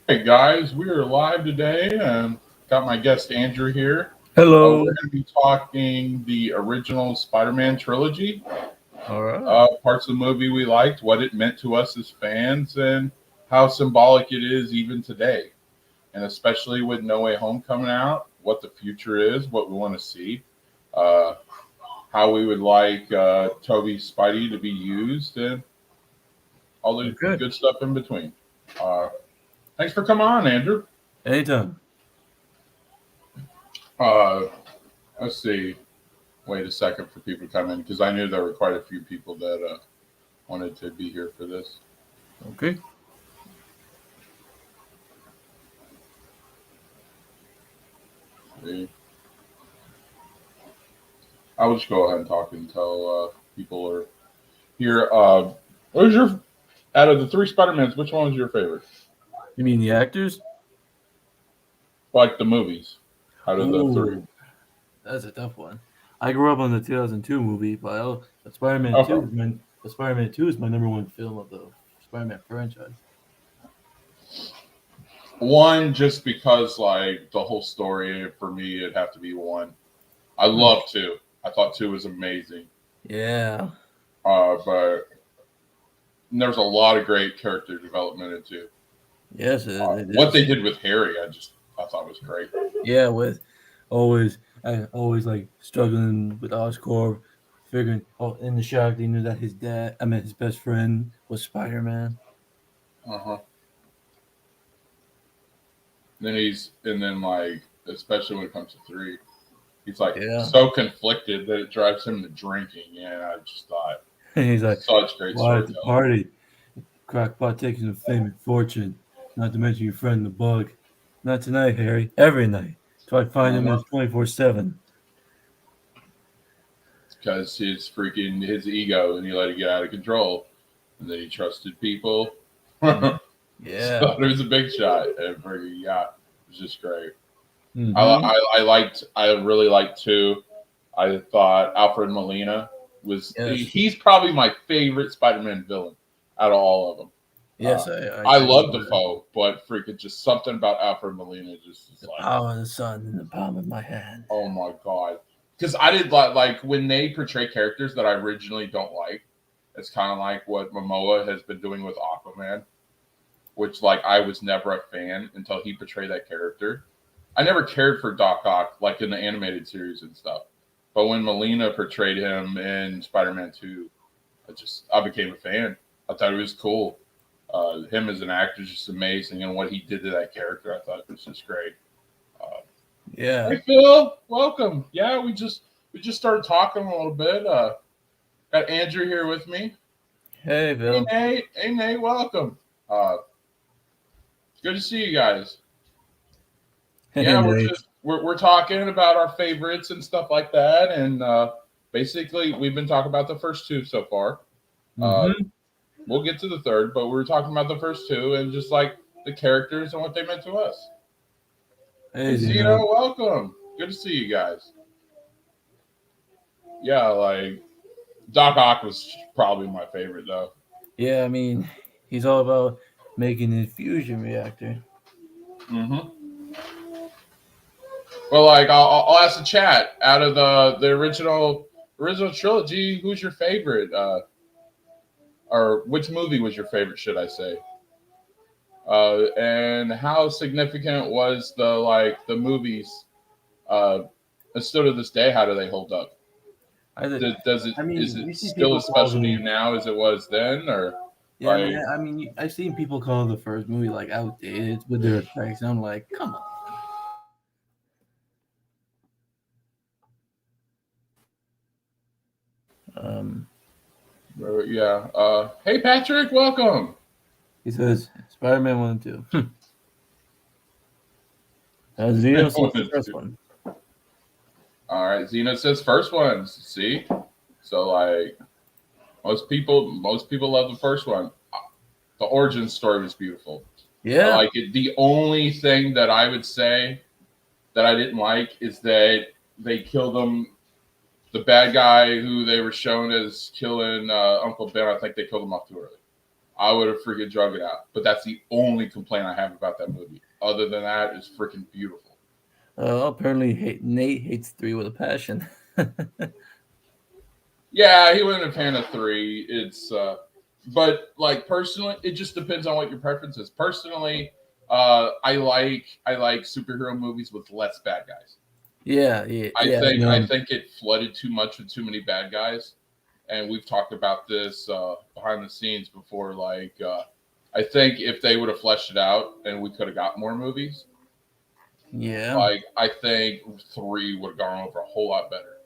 Hey guys, we are live today and got my guest Andrew here. We're Hello. going to be talking the original Spider-Man trilogy, All right. parts of the movie we liked, what it meant to us as fans, and how symbolic it is even today. And especially with No Way Home coming out, what the future is, what we want to see, uh, how we would like Toby's Spidey to be used, and all the Good. good stuff in between. Uh, Thanks for coming on, Andrew. Anytime. Uh, let's see. Wait a second for people to come in because I knew there were quite a few people that wanted to be here for this. Okay. See. I will just go ahead and talk until people are here. What was your out of the three Spider-Mans? Which one was your favorite? You mean the actors? Like the movies, out of the three. Oh, that's a tough one. I grew up on the 2002 movie, but Spider-Man 2 Okay. is my number one film of the Spider-Man franchise. One, just because like the whole story for me, it'd have to be one. I Hmm. love two. I thought two was amazing. Yeah. But there's a lot of great character development in two. Yes, it What is. they did with Harry, I thought was great. Yeah, with always like struggling with Oscorp, figuring in the shock they knew that his best friend was Spider-Man. Uh-huh. And then like especially when it comes to three, he's like Yeah. so conflicted that it drives him to drinking. And I just thought And he's like, such great why at the storytelling. party? Crackpot taking a fame and fortune, not to mention your friend the bug. Not tonight, Harry. Every night. So I find him Uh-huh. as 24/7. Because his ego and he let it get out of control. And then he trusted people. Mm. So Yeah. it was a big shot. And yeah, it was just great. Mm-hmm. I really liked two. I thought Alfred Molina Yes. he's probably my favorite Spider-Man villain out of all of them. Uh, Yes, I I tend to love agree. Defoe, but freaking just something about Alfred Molina just is The like, power of the sun in the palm of my hand. oh my god. Because I did like when they portray characters that I originally don't like. It's kind of like what Momoa has been doing with Aquaman, which like I was never a fan until he portrayed that character. I never cared for Doc Ock like in the animated series and stuff. But when Molina portrayed him in Spider-Man 2, I became a fan. I thought it was cool. Him as an actor is just amazing, and what he did to that character, I thought was just great. Uh, Yeah. hey Phil, welcome. Yeah, we just started talking a little bit. Got Andrew here with me. Hey, Hey Bill. Nate, welcome. Uh, good to see you guys. Hey, Yeah, Nate. we're talking about our favorites and stuff like that, and basically we've been talking about the first two so far. Uh, Mm-hmm. we'll get to the third, but we were talking about the first two and just like the characters and what they meant to us. Hey Hey, Zeno, Zeno. welcome. Good to see you guys. Yeah, like Doc Ock was probably my favorite though. Yeah, I mean, he's all about making an infusion reactor. Hmm. Well, like I'll ask the chat out of the original trilogy, who's your favorite? Or which movie was your favorite? Should I say? And how significant was the movies? Uh, and still to this day, how do they hold up? I, th- Does it I is mean, it you see still people as call special to you them. now as it was then, or Yeah, like I mean, I've seen people call the first movie like outdated with their effects, and I'm like, come on. Um, yeah? Hey Patrick, welcome. he says Spider-Man 1 and 2. Zeno says the first one. All right, Zeno says first ones. See, so like most people love the first one. The origin story was beautiful. I Yeah, like it. The only thing that I would say that I didn't like is that they killed him. The bad guy who they were shown as killing Uncle Ben, I think they killed him off too early. I would have freaking drug it out. But that's the only complaint I have about that movie. Other than that, it's freaking beautiful. Apparently, Nate hates 3 with a passion. Yeah, he wasn't a fan of 3. It's but like personally, it just depends on what your preference is. Personally, I like superhero movies with less bad guys. Yeah, I yeah. think I think it flooded too much with too many bad guys, and we've talked about this behind the scenes before. Like, I think if they would have fleshed it out and we could have got more movies, Yeah. like I think 3 would have gone over a whole lot better.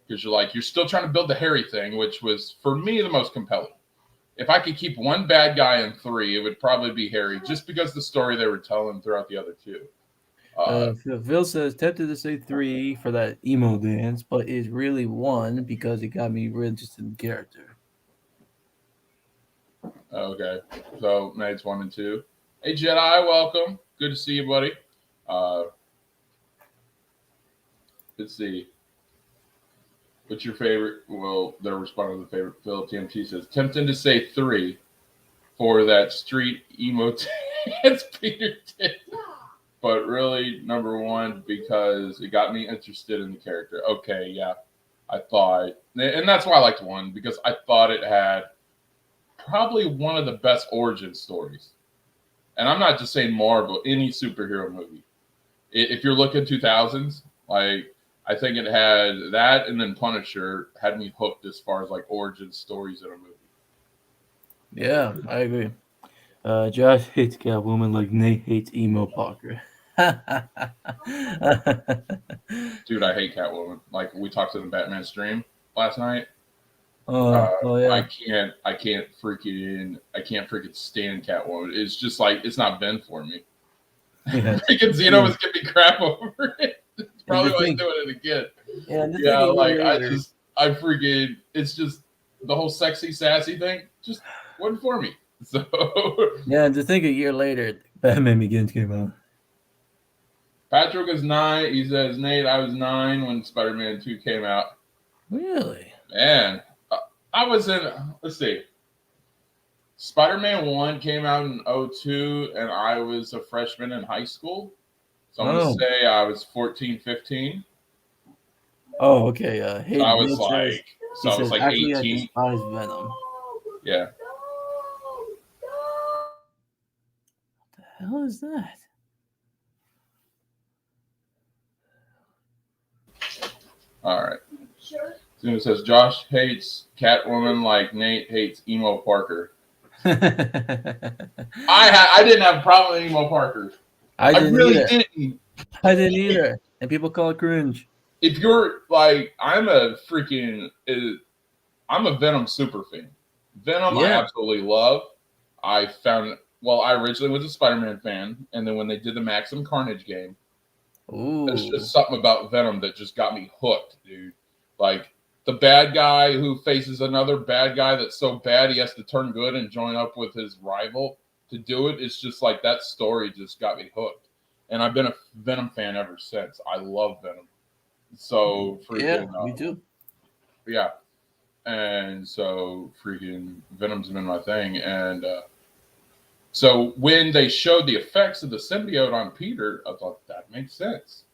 Because you're still trying to build the Harry thing, which was for me the most compelling. If I could keep one bad guy in 3, it would probably be Harry, just because the story they were telling throughout the other 2. Phil says tempted to say 3 for that emo dance, but it's really 1 because it got me really interested in the character. Okay, so Nate's 1 and 2. Hey Jedi, welcome. Good to see you, buddy. Let's see. What's your favorite? Well, they're responding to the favorite. Philip TMT says, tempting to say 3 for that street emo dance Peter did. But really, number 1, because it got me interested in the character. Okay, yeah. I thought, and that's why I liked 1, because I thought it had probably one of the best origin stories. And I'm not just saying Marvel, any superhero movie. If you're looking 2000s, like, I think it had that, and then Punisher had me hooked as far as like origin stories in a movie. Yeah, I agree. Josh hates Catwoman like Nate hates emo Parker. Dude, I hate Catwoman. Like we talked to the Batman stream last night. Oh yeah. I can't freaking stand Catwoman. It's just like it's not been for me. Yeah. Freaking Zeno was giving me crap over it. It's probably the why he's thing- doing it again. Yeah, Like I freaking it's just the whole sexy sassy thing just wasn't for me. So yeah, and to think a year later, Batman Begins came out. Patrick is 9. He says, Nate, I was 9 when Spider-Man 2 came out. Really? Man, I was in, let's see. Spider-Man 1 came out in 2002, and I was a freshman in high school. So I'm going to say I was 14, 15. Oh, okay. So I was like, actually, 18. I despise Venom. Yeah. What the hell is that? All right. Zeno says, Josh hates Catwoman like Nate hates emo Parker. I didn't have a problem with emo Parker. I really didn't. I didn't either. And people call it cringe. If you're like, I'm a Venom super fan. Venom, I absolutely love. I originally was a Spider-Man fan, and then when they did the Maximum Carnage game, there's just something about Venom that just got me hooked, dude. Like, the bad guy who faces another bad guy that's so bad he has to turn good and join up with his rival to do it. It's just like that story just got me hooked. And I've been a Venom fan ever since. I love Venom. So freaking me too. Yeah. And so freaking Venom's been my thing. And so when they showed the effects of the symbiote on Peter, I thought that makes sense.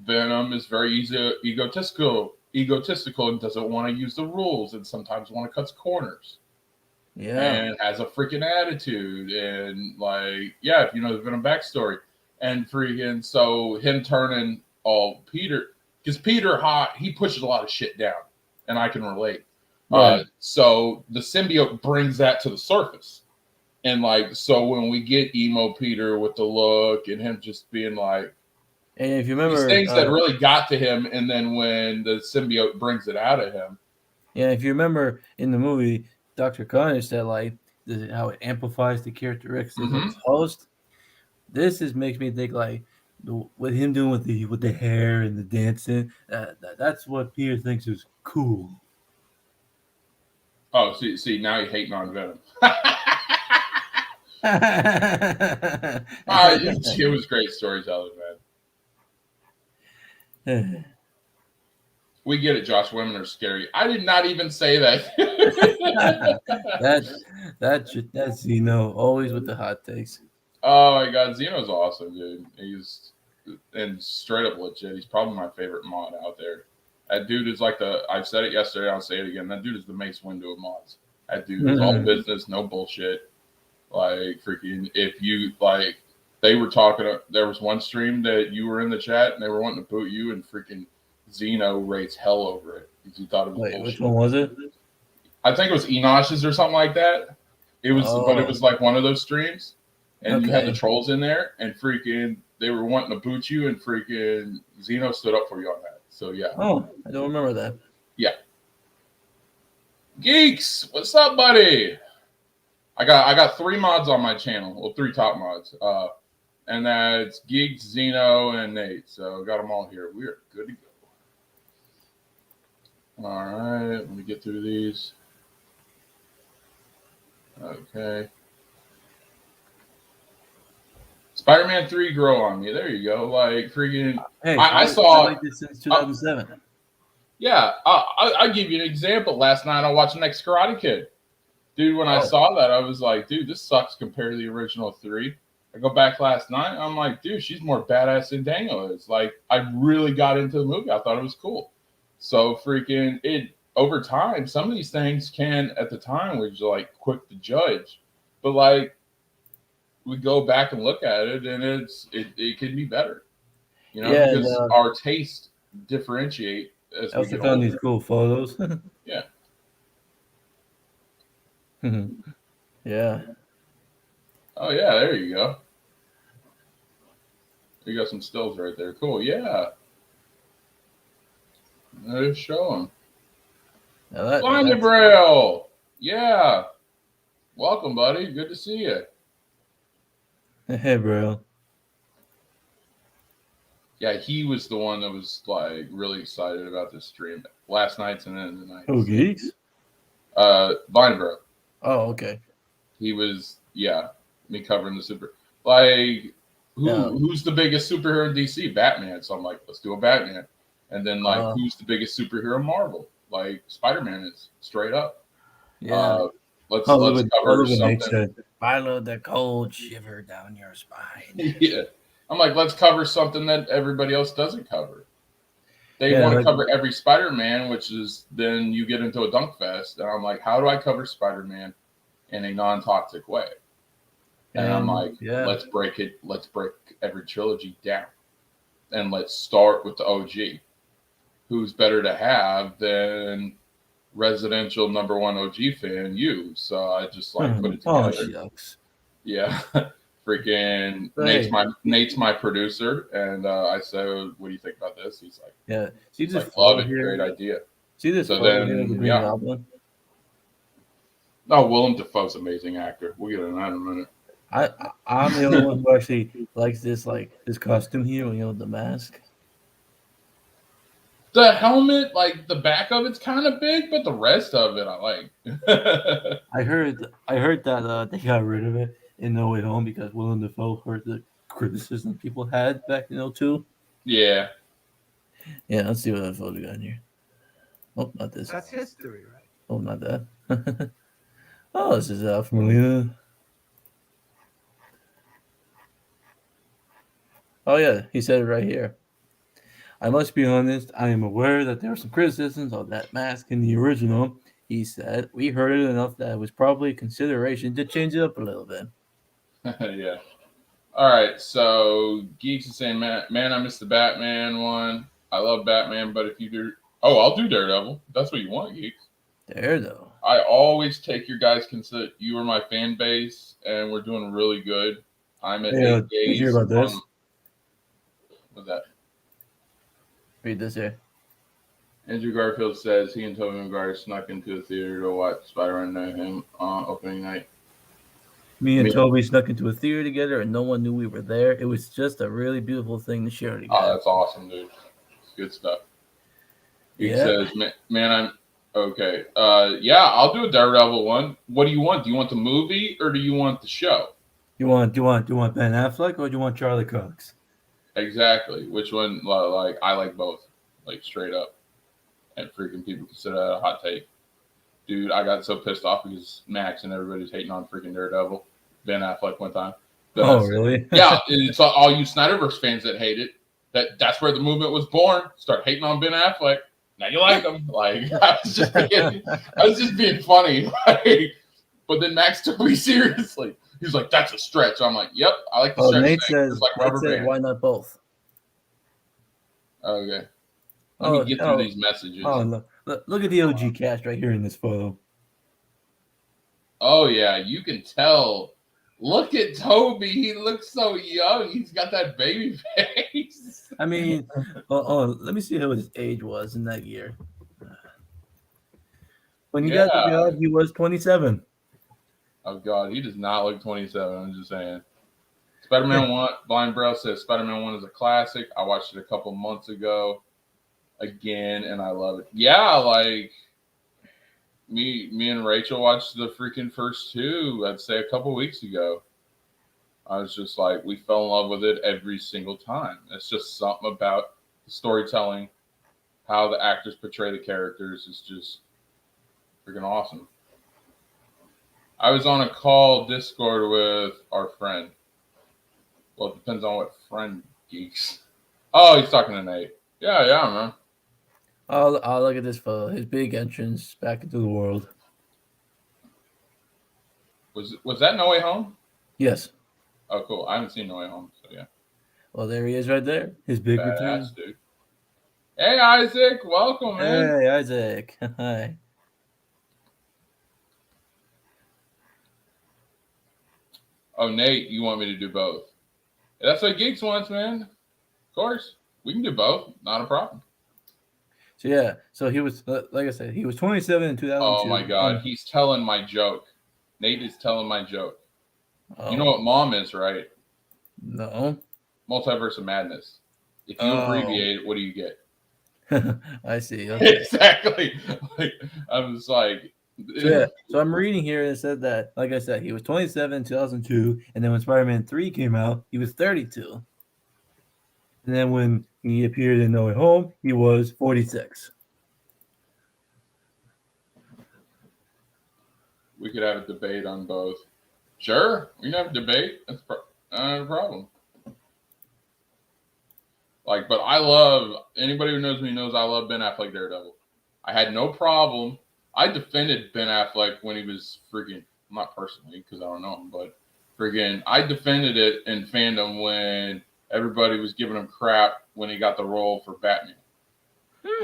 Venom is very egotistical and doesn't want to use the rules and sometimes want to cut corners. Yeah. And has a freaking attitude. And like, yeah, if you know the Venom backstory. And freaking, so him turning Peter, because Peter he pushes a lot of shit down. And I can relate. Right. So the symbiote brings that to the surface. And like, so when we get emo Peter with the look and him just being like, and if you remember, these things that really got to him, and then when the symbiote brings it out of him. Yeah, if you remember in the movie, Dr. Carnage said like how it amplifies the characteristics of his host. This makes me think like what him doing with the hair and the dancing. That's what Peter thinks is cool. Oh, see, now you're hating on Venom. It was great storytelling, man. We get it, Josh. Women are scary. I did not even say that. That's always with the hot takes. Oh my god, Xeno's awesome, dude. He's and straight up legit. He's probably my favorite mod out there. That dude is like the. I've said it yesterday. I'll say it again. That dude is the Mace Windu of mods. That dude is all business, no bullshit. Like freaking, if you like, they were talking. There was one stream that you were in the chat, and they were wanting to boot you, and freaking Xeno rates hell over it because he thought it was Wait, bullshit. which one was it? I think it was Enosh's or something like that. It was, but it was like one of those streams, and you had the trolls in there, and freaking they were wanting to boot you, and freaking Xeno stood up for you on that. So yeah. Oh, I don't remember that. Yeah. Geeks, what's up, buddy? I got 3 mods on my channel. Well, 3 top mods. And that's Geeks, Xeno, and Nate. So got them all here. We are good to go. All right, let me get through these. Okay. Spider-Man 3 grow on me. There you go. Like freaking. Hey, I saw. I like this since 2007. Yeah, I'll give you an example. Last night I watched the next Karate Kid. Dude, when I saw that, I was like, dude, this sucks compared to the original 3. I go back last night. I'm like, dude, she's more badass than Daniel is. Like, I really got into the movie. I thought it was cool. So freaking it over time, some of these things can at the time was like quick to judge, but like we go back and look at it, and it can be better, because our taste differentiate as I we also get found older. these cool photos. Yeah. Yeah. Oh yeah, there you go. You got some stills right there. Cool. Yeah. Let's show them. Blinded Braille. Yeah. Welcome, buddy. Good to see you. Hey, bro. Yeah, he was the one that was like really excited about this stream last night's and then the night. Who, Geeks? Blinded Braille. Oh, okay. He was, me covering the super. Like, who's the biggest superhero in DC? Batman. So I'm like, let's do a Batman. And then, like, who's the biggest superhero in Marvel? Like, Spider-Man is straight up. Yeah. Let's cover something. I love the cold shiver down your spine. Yeah. I'm like, let's cover something that everybody else doesn't cover. They want to cover every Spider-Man, which is then you get into a dunk fest. And I'm like, how do I cover Spider-Man in a non-toxic way? And I'm like, let's break it. Let's break every trilogy down. And let's start with the OG. Who's better to have than residential #1 OG fan, you? So I just like put it together. Oh, shucks. Yeah. Freaking Nate's my producer, and I said, "What do you think about this?" He's like, "Yeah, see this like, love it, great idea." See this? So then, Goblin? No, Willem Dafoe's an amazing actor. We'll get into that in a minute. I'm the only one who actually likes this costume here. The mask. The helmet, like the back of it's kind of big, but the rest of it I like. I heard that they got rid of it in No Way Home because Willem Dafoe heard the criticism people had back in 2002. Yeah. Yeah, let's see what that photo got in here. Oh, not this. That's history, right? Oh, not that. Oh, this is Alfred Molina. Oh, yeah, he said it right here. I must be honest, I am aware that there are some criticisms of that mask in the original. He said, we heard it enough that it was probably a consideration to change it up a little bit. Yeah. All right, so Geeks is saying, man, I missed the Batman one. I love Batman, but if you do... Oh, I'll do Daredevil. That's what you want, Geeks. Daredevil. I always take your guys' consider. You are my fan base, and we're doing really good. I'm at 8 days. Did you hear about this? What's that? Read this here. Andrew Garfield says he and Tobey Maguire snuck into a theater to watch Spider-Man No Home opening night. Me and Toby snuck into a theater together, and no one knew we were there. It was just a really beautiful thing to share together. Oh, that's awesome, dude. It's good stuff. He says, man, I'm... Okay. Yeah, I'll do a Daredevil one. What do you want? Do you want the movie, or do you want the show? Do you want Ben Affleck, or do you want Charlie Cox? Exactly. Which one? Like, I like both. Like, straight up. And freaking people consider that a hot take. Dude, I got so pissed off because Max and everybody's hating on freaking Daredevil. Ben Affleck one time. Really? Yeah, it's all you Snyderverse fans that hate it. That's where the movement was born. Start hating on Ben Affleck. Now you like him. Like I was just being funny. Like, but then Max took me seriously. He's like, "That's a stretch." I'm like, "Yep, I like the stretch." Nate thing. says, like rubber band. "Why not both?" Okay. Let me get through these messages. Oh, look at the OG cast right here in this photo. Oh yeah, you can tell. Look at Toby. He looks so young. He's got that baby face. I mean, let me see how his age was in that year. When he got the job, he was 27. Oh God, he does not look 27. I'm just saying. Spider-Man 1, Blind Bro says Spider-Man 1 is a classic. I watched it a couple months ago again, and I love it. Yeah, like me and Rachel watched the freaking first two, I'd say a couple weeks ago. I was just like, we fell in love with it every single time. It's just something about the storytelling, how the actors portray the characters is just freaking awesome. I was on a call Discord with our friend. Well, it depends on what friend, geeks. Oh, he's talking to Nate. Yeah, man. Oh, look at this photo. His big entrance back into the world. Was that No Way Home? Yes. Oh, cool. I haven't seen No Way Home, so yeah. Well, there he is right there. His big return. Dude. Hey, Isaac. Welcome, man. Hey, Isaac. Hi. Oh, Nate, you want me to do both? That's what Geeks wants, man. Of course. We can do both. Not a problem. So, yeah. So, he was, like I said, he was 27 in 2002. Oh, my God. He's telling my joke. Nate is telling my joke. Oh. You know what mom is, right? No. Multiverse of Madness. If you abbreviate it, what do you get? I see. Okay. Exactly. I'm just like... So I'm reading here and it said that, like I said, he was 27 in 2002, and then when Spider-Man 3 came out, he was 32. And then when he appeared in No Way Home, he was 46. We could have a debate on both. Sure, we can have a debate. That's not a problem. Like, but I love, anybody who knows me knows I love Ben Affleck Daredevil. I had no problem. I defended Ben Affleck when he was freaking, not personally because I don't know him, but freaking, I defended it in fandom when everybody was giving him crap when he got the role for Batman.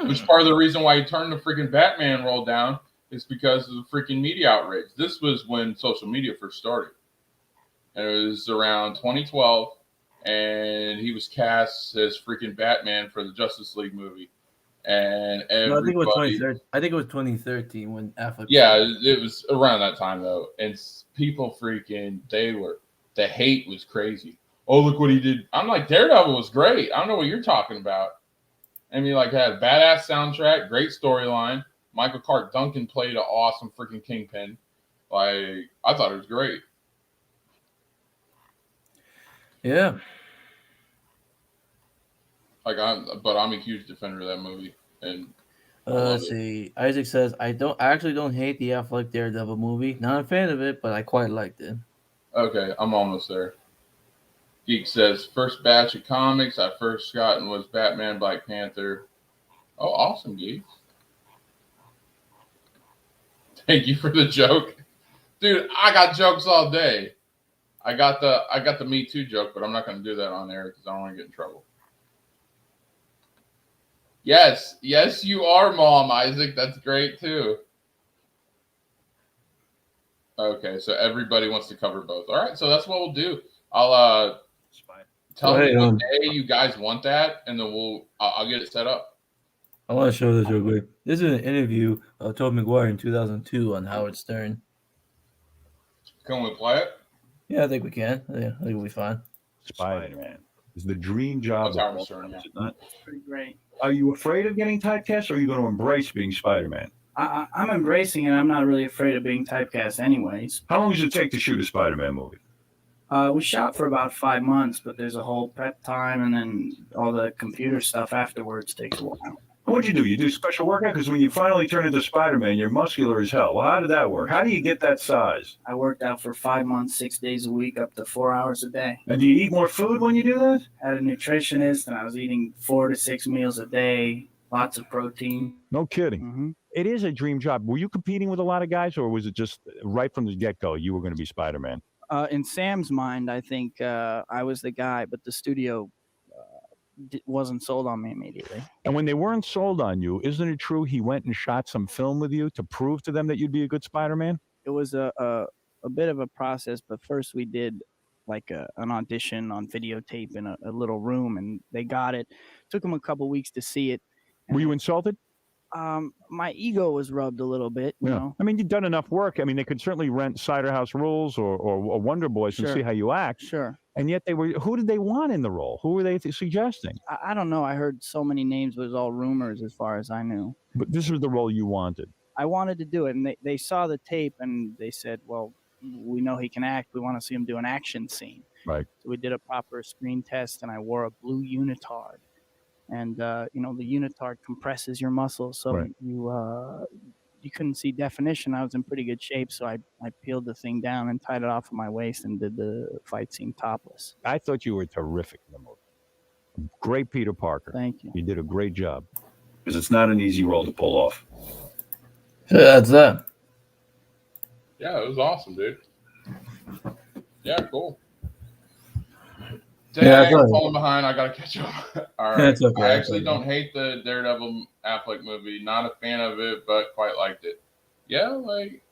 Which part of the reason why he turned the freaking Batman role down is because of the freaking media outrage. This was when social media first started. And it was around 2012, and he was cast as freaking Batman for the Justice League movie. And everybody, I think it was 2013 when Affleck. Yeah, it was around that time though, and people freaking the hate was crazy. Oh, look what he did! I'm like, Daredevil was great. I don't know what you're talking about. I mean, like, had a badass soundtrack, great storyline. Michael Clark Duncan played an awesome freaking Kingpin. Like, I thought it was great. Yeah. Like, I'm a huge defender of that movie. And let's see. Isaac says, I actually don't hate the Affleck Daredevil movie. Not a fan of it, but I quite liked it. Okay, I'm almost there. Geek says, first batch of comics I first gotten was Batman, Black Panther. Oh, awesome, Geek. Thank you for the joke. Dude, I got jokes all day. I got the Me Too joke, but I'm not going to do that on air because I don't want to get in trouble. Yes, you are, Mom, Isaac. That's great, too. Okay, so everybody wants to cover both. All right, so that's what we'll do. I'll tell me what day you guys want that, and then I'll get it set up. I want to show this real quick. This is an interview of Tobey Maguire in 2002 on Howard Stern. Can we play it? Yeah, I think we can. Yeah, I think we'll be fine. Spider-Man is the dream job. Howard Stern, not pretty great. Are you afraid of getting typecast, or are you going to embrace being Spider-Man? I'm embracing it. I'm not really afraid of being typecast anyways. How long does it take to shoot a Spider-Man movie? We shot for about 5 months, but there's a whole prep time, and then all the computer stuff afterwards takes a while. What'd you do? You do special workout? Because when you finally turn into Spider-Man, you're muscular as hell. Well, how did that work? How do you get that size? I worked out for 5 months, 6 days a week, up to 4 hours a day. And do you eat more food when you do that? Had a nutritionist, and I was eating 4 to 6 meals a day, lots of protein. No kidding. Mm-hmm. It is a dream job. Were you competing with a lot of guys, or was it just right from the get-go you were going to be Spider-Man? In Sam's mind, I think I was the guy, but the studio wasn't sold on me immediately. And when they weren't sold on you, isn't it true he went and shot some film with you to prove to them that you'd be a good Spider-Man? It was a bit of a process, but first we did like an audition on videotape in a little room, and they got it. Took them a couple weeks to see it. Were you insulted? My ego was rubbed a little bit, you know. I mean, you've done enough work. I mean, they could certainly rent Cider House Rules or Wonder Boys and see how you act. Sure. And yet who did they want in the role? Who were they suggesting? I don't know. I heard so many names, but it was all rumors as far as I knew. But this was the role you wanted. I wanted to do it, and they saw the tape, and they said, well, we know he can act. We want to see him do an action scene. Right. So we did a proper screen test, and I wore a blue unitard. And, the unitard compresses your muscles, so you couldn't see definition. I was in pretty good shape, so I peeled the thing down and tied it off of my waist and did the fight scene topless. I thought you were terrific in the movie. Great Peter Parker. Thank you. You did a great job. Because it's not an easy role to pull off. Yeah, that's that. Yeah, it was awesome, dude. Yeah, cool. Yeah, I'm falling behind. I gotta catch up. All right. That's okay. I actually don't hate the Daredevil Affleck movie. Not a fan of it, but quite liked it. Yeah, like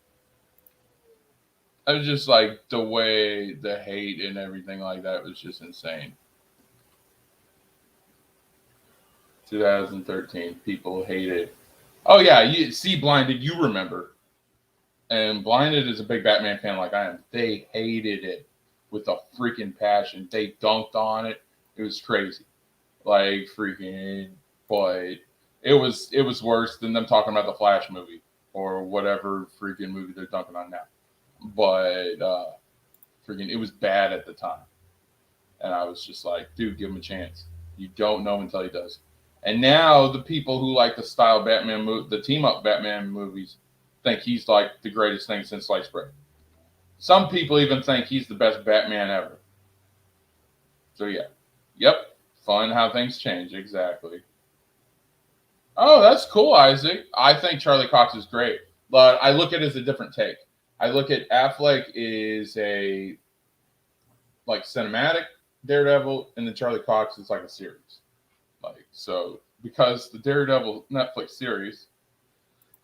I was just like the way the hate and everything like that was just insane. 2013, people hated. Oh yeah, you see Blinded, you remember. And Blinded is a big Batman fan like I am. They hated it with a freaking passion. They dunked on it. It was crazy. Like freaking, but it was worse than them talking about the Flash movie or whatever freaking movie they're dunking on now. But freaking, it was bad at the time. And I was just like, dude, give him a chance. You don't know until he does. And now the people who like the style Batman the team up Batman movies think he's like the greatest thing since sliced bread. Some people even think he's the best Batman ever. So yeah. Yep. Fun how things change. Exactly. Oh, that's cool, Isaac. I think Charlie Cox is great. But I look at it as a different take. I look at Affleck is a like cinematic Daredevil, and then Charlie Cox is like a series. Like so, because the Daredevil Netflix series,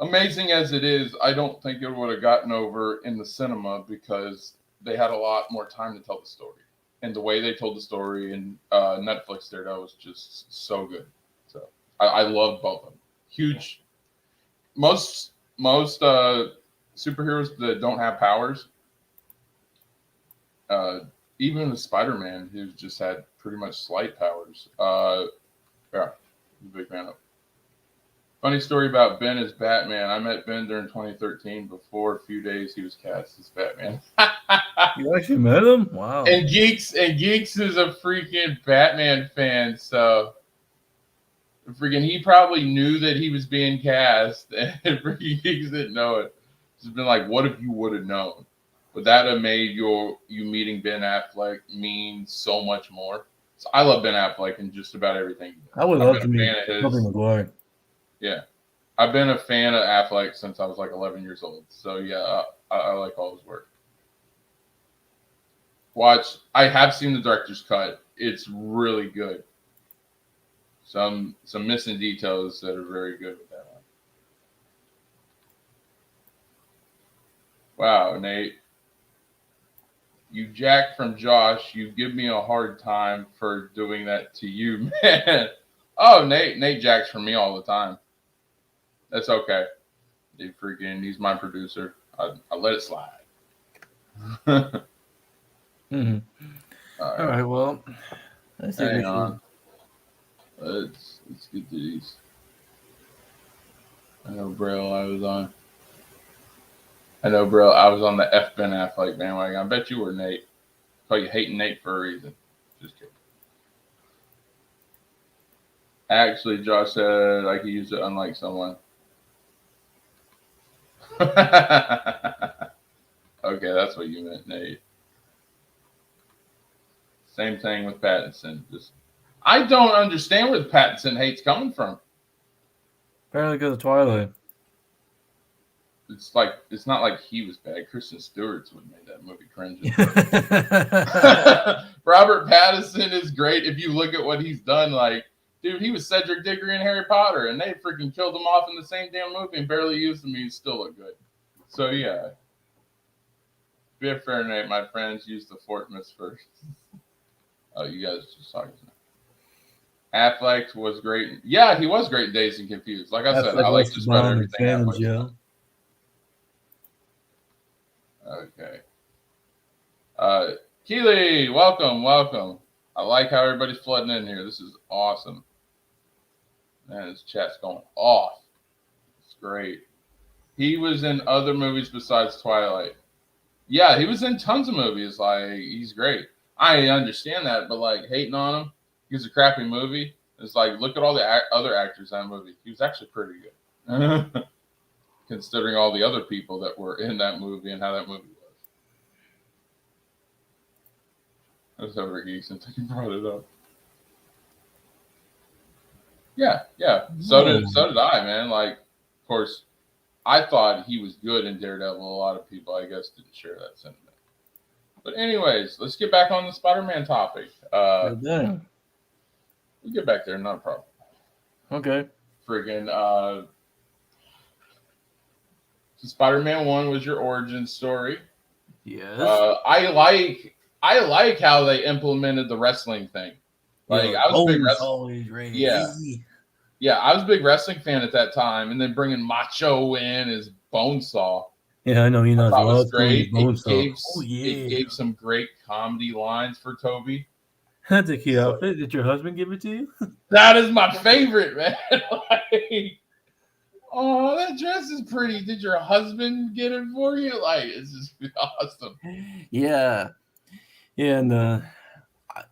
amazing as it is, I don't think it would have gotten over in the cinema because they had a lot more time to tell the story. And the way they told the story in Netflix Daredevil was just so good. So I love both of them. Huge. Most superheroes that don't have powers, even with Spider-Man, who's just had pretty much slight powers. Yeah, I'm a big fan of. Funny story about Ben as Batman. I met Ben during 2013. Before a few days, he was cast as Batman. You actually met him? Wow. And Geeks is a freaking Batman fan, so freaking he probably knew that he was being cast, and freaking Geeks didn't know it. It's been like, what if you would have known? Would that have made you meeting Ben Affleck mean so much more? So I love Ben Affleck and just about everything. I would love to meet Tobey Maguire. Yeah. I've been a fan of Affleck since I was like 11 years old. So yeah, I like all his work. I have seen the director's cut. It's really good. Some missing details that are very good with that one. Wow, Nate. You jacked from Josh. You give me a hard time for doing that to you, man. Oh, Nate jacks from me all the time. That's okay. He's my producer. I let it slide. Mm-hmm. All right. Well, hang on. Let's get to these. I know, bro. I was on the F Ben Affleck bandwagon. I bet you were, Nate. Call you hating Nate for a reason. Just kidding. Actually, Josh said I could use it unlike someone. Okay, that's what you meant, Nate. Same thing with Pattinson. Just I don't understand where the Pattinson hate's coming from. Apparently because of Twilight. It's not like he was bad. Kristen Stewart's what made that movie cringy. Robert Pattinson is great if you look at what he's done. Like, dude, he was Cedric Diggory in Harry Potter, and they freaking killed him off in the same damn movie and barely used him. He still looked good. So yeah, be a fair Nate. My friends use the Fort Miss first. Oh, you guys just talking. Affleck was great. Yeah, he was great in Dazed and Confused. Like I said, I like just about everything Affleck's done. Okay. Keely, welcome. I like how everybody's flooding in here. This is awesome. Man, this chat's going off. It's great. He was in other movies besides Twilight. Yeah, he was in tons of movies. Like, he's great. I understand that, but like hating on him, he's a crappy movie. It's like, look at all the other actors in that movie. He was actually pretty good, considering all the other people that were in that movie and how that movie was. I was over geeks until you brought it up. Yeah. So did I, man. Like, of course, I thought he was good in Daredevil. A lot of people, I guess, didn't share that sentiment. But anyways, let's get back on the Spider-Man topic. We'll get back there, not a problem. Okay. Friggin' so Spider-Man 1 was your origin story. Yes. I like how they implemented the wrestling thing. Like, I was a big wrestling. Yeah, I was a big wrestling fan at that time, and then bringing Macho in as Bonesaw. Yeah, I know you know. That was great. It gave some great comedy lines for Toby. That's a cute outfit. Did your husband give it to you? That is my favorite, man. Like, oh, that dress is pretty. Did your husband get it for you? Like, it's just awesome. Yeah. And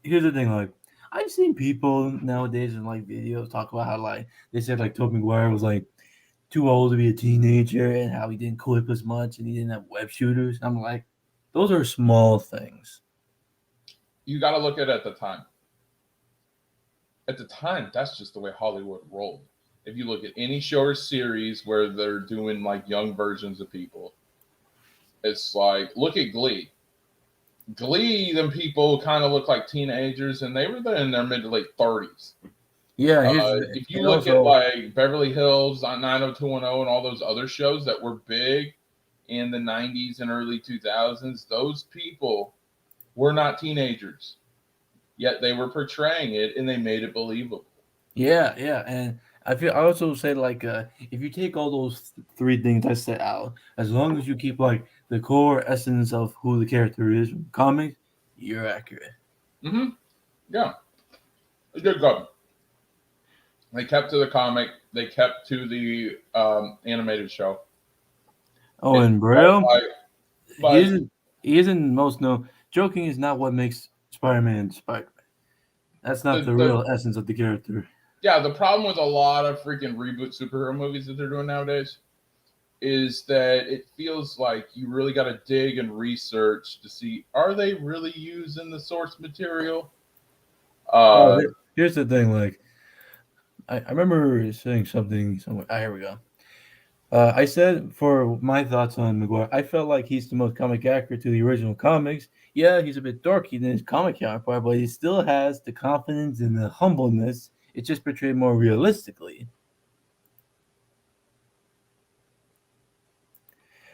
here's the thing, like, I've seen people nowadays in like videos talk about how like they said like Tobey Maguire was like too old to be a teenager and how he didn't clip as much and he didn't have web shooters. I'm like, those are small things. You got to look at it at the time. At the time, that's just the way Hollywood rolled. If you look at any show or series where they're doing like young versions of people, it's like, look at Glee. Glee, them people kind of look like teenagers, and they were in their mid to late 30s. Yeah. If you look at like Beverly Hills on 90210 and all those other shows that were big in the 90s and early 2000s, those people were not teenagers, yet they were portraying it and they made it believable. Yeah, and I also say like if you take all those three things I set out, as long as you keep like the core essence of who the character is from comics, you're accurate. Mm-hmm. Yeah, they did good. They kept to the comic. They kept to the animated show. Oh, and Braille, he isn't most known. Joking is not what makes Spider-Man Spider-Man. That's not the real essence of the character. Yeah, the problem with a lot of freaking reboot superhero movies that they're doing nowadays is that it feels like you really got to dig and research to see, are they really using the source material? Here's the thing, like, I remember saying something somewhere. Here we go. I said for my thoughts on Maguire, I felt like he's the most comic accurate to the original comics. Yeah, he's a bit dorky than his comic counterpart, but he still has the confidence and the humbleness. It's just portrayed more realistically.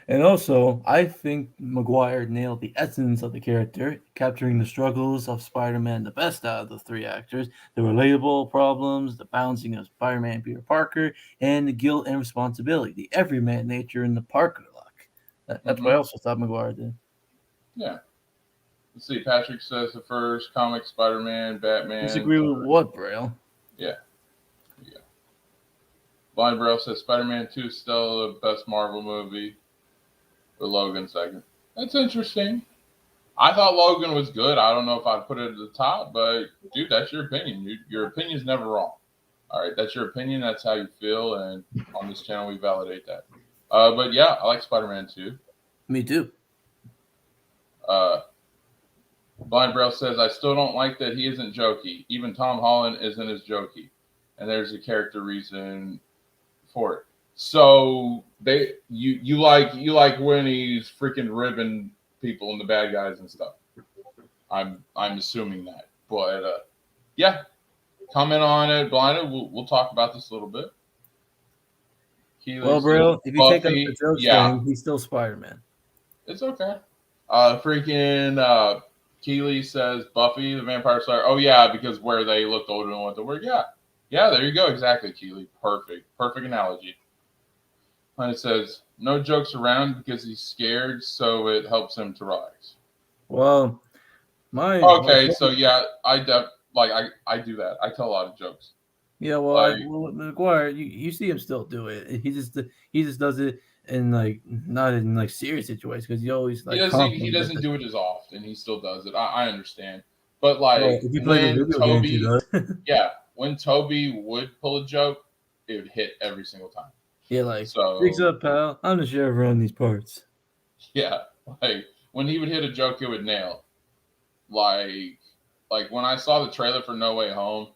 And also, I think Maguire nailed the essence of the character, capturing the struggles of Spider-Man the best out of the three actors, the relatable problems, the balancing of Spider-Man Peter Parker, and the guilt and responsibility, the everyman nature and the Parker luck. That's what I also thought Maguire did. Yeah. Let's see. Patrick says the first comic Spider-Man, Batman. Disagree with what, Braille? Yeah. Blind Braille says Spider-Man 2 is still the best Marvel movie. With Logan second. That's interesting. I thought Logan was good. I don't know if I'd put it at the top, but dude, that's your opinion. Your opinion's never wrong. All right, that's your opinion. That's how you feel, and on this channel we validate that. But yeah, I like Spider-Man too. Me too. Blind Braille says, I still don't like that he isn't jokey. Even Tom Holland isn't as jokey. And there's a character reason for it. So you like when he's freaking ribbing people and the bad guys and stuff. I'm assuming that. But yeah. Comment on it, Blinded. We'll talk about this a little bit. Well, bro, if you take out the jokes thing, he's still Spider-Man. It's okay. Keeley says Buffy the Vampire Slayer. Oh yeah, because where they looked older than what they were. Yeah. There you go. Exactly, Keeley. Perfect analogy. And it says no jokes around because he's scared, so it helps him to rise. Well, so yeah, I do that. I tell a lot of jokes. Yeah, well, McGuire, you see him still do it. He just does it in not in serious situations because he always he doesn't do it as often. He still does it. I understand, but if you play the video games, he does. Yeah, when Toby would pull a joke, it would hit every single time. Yeah, freaks up, pal. I'm the sheriff around these parts. Yeah, when he would hit a joke, it would nail. Like when I saw the trailer for No Way Home.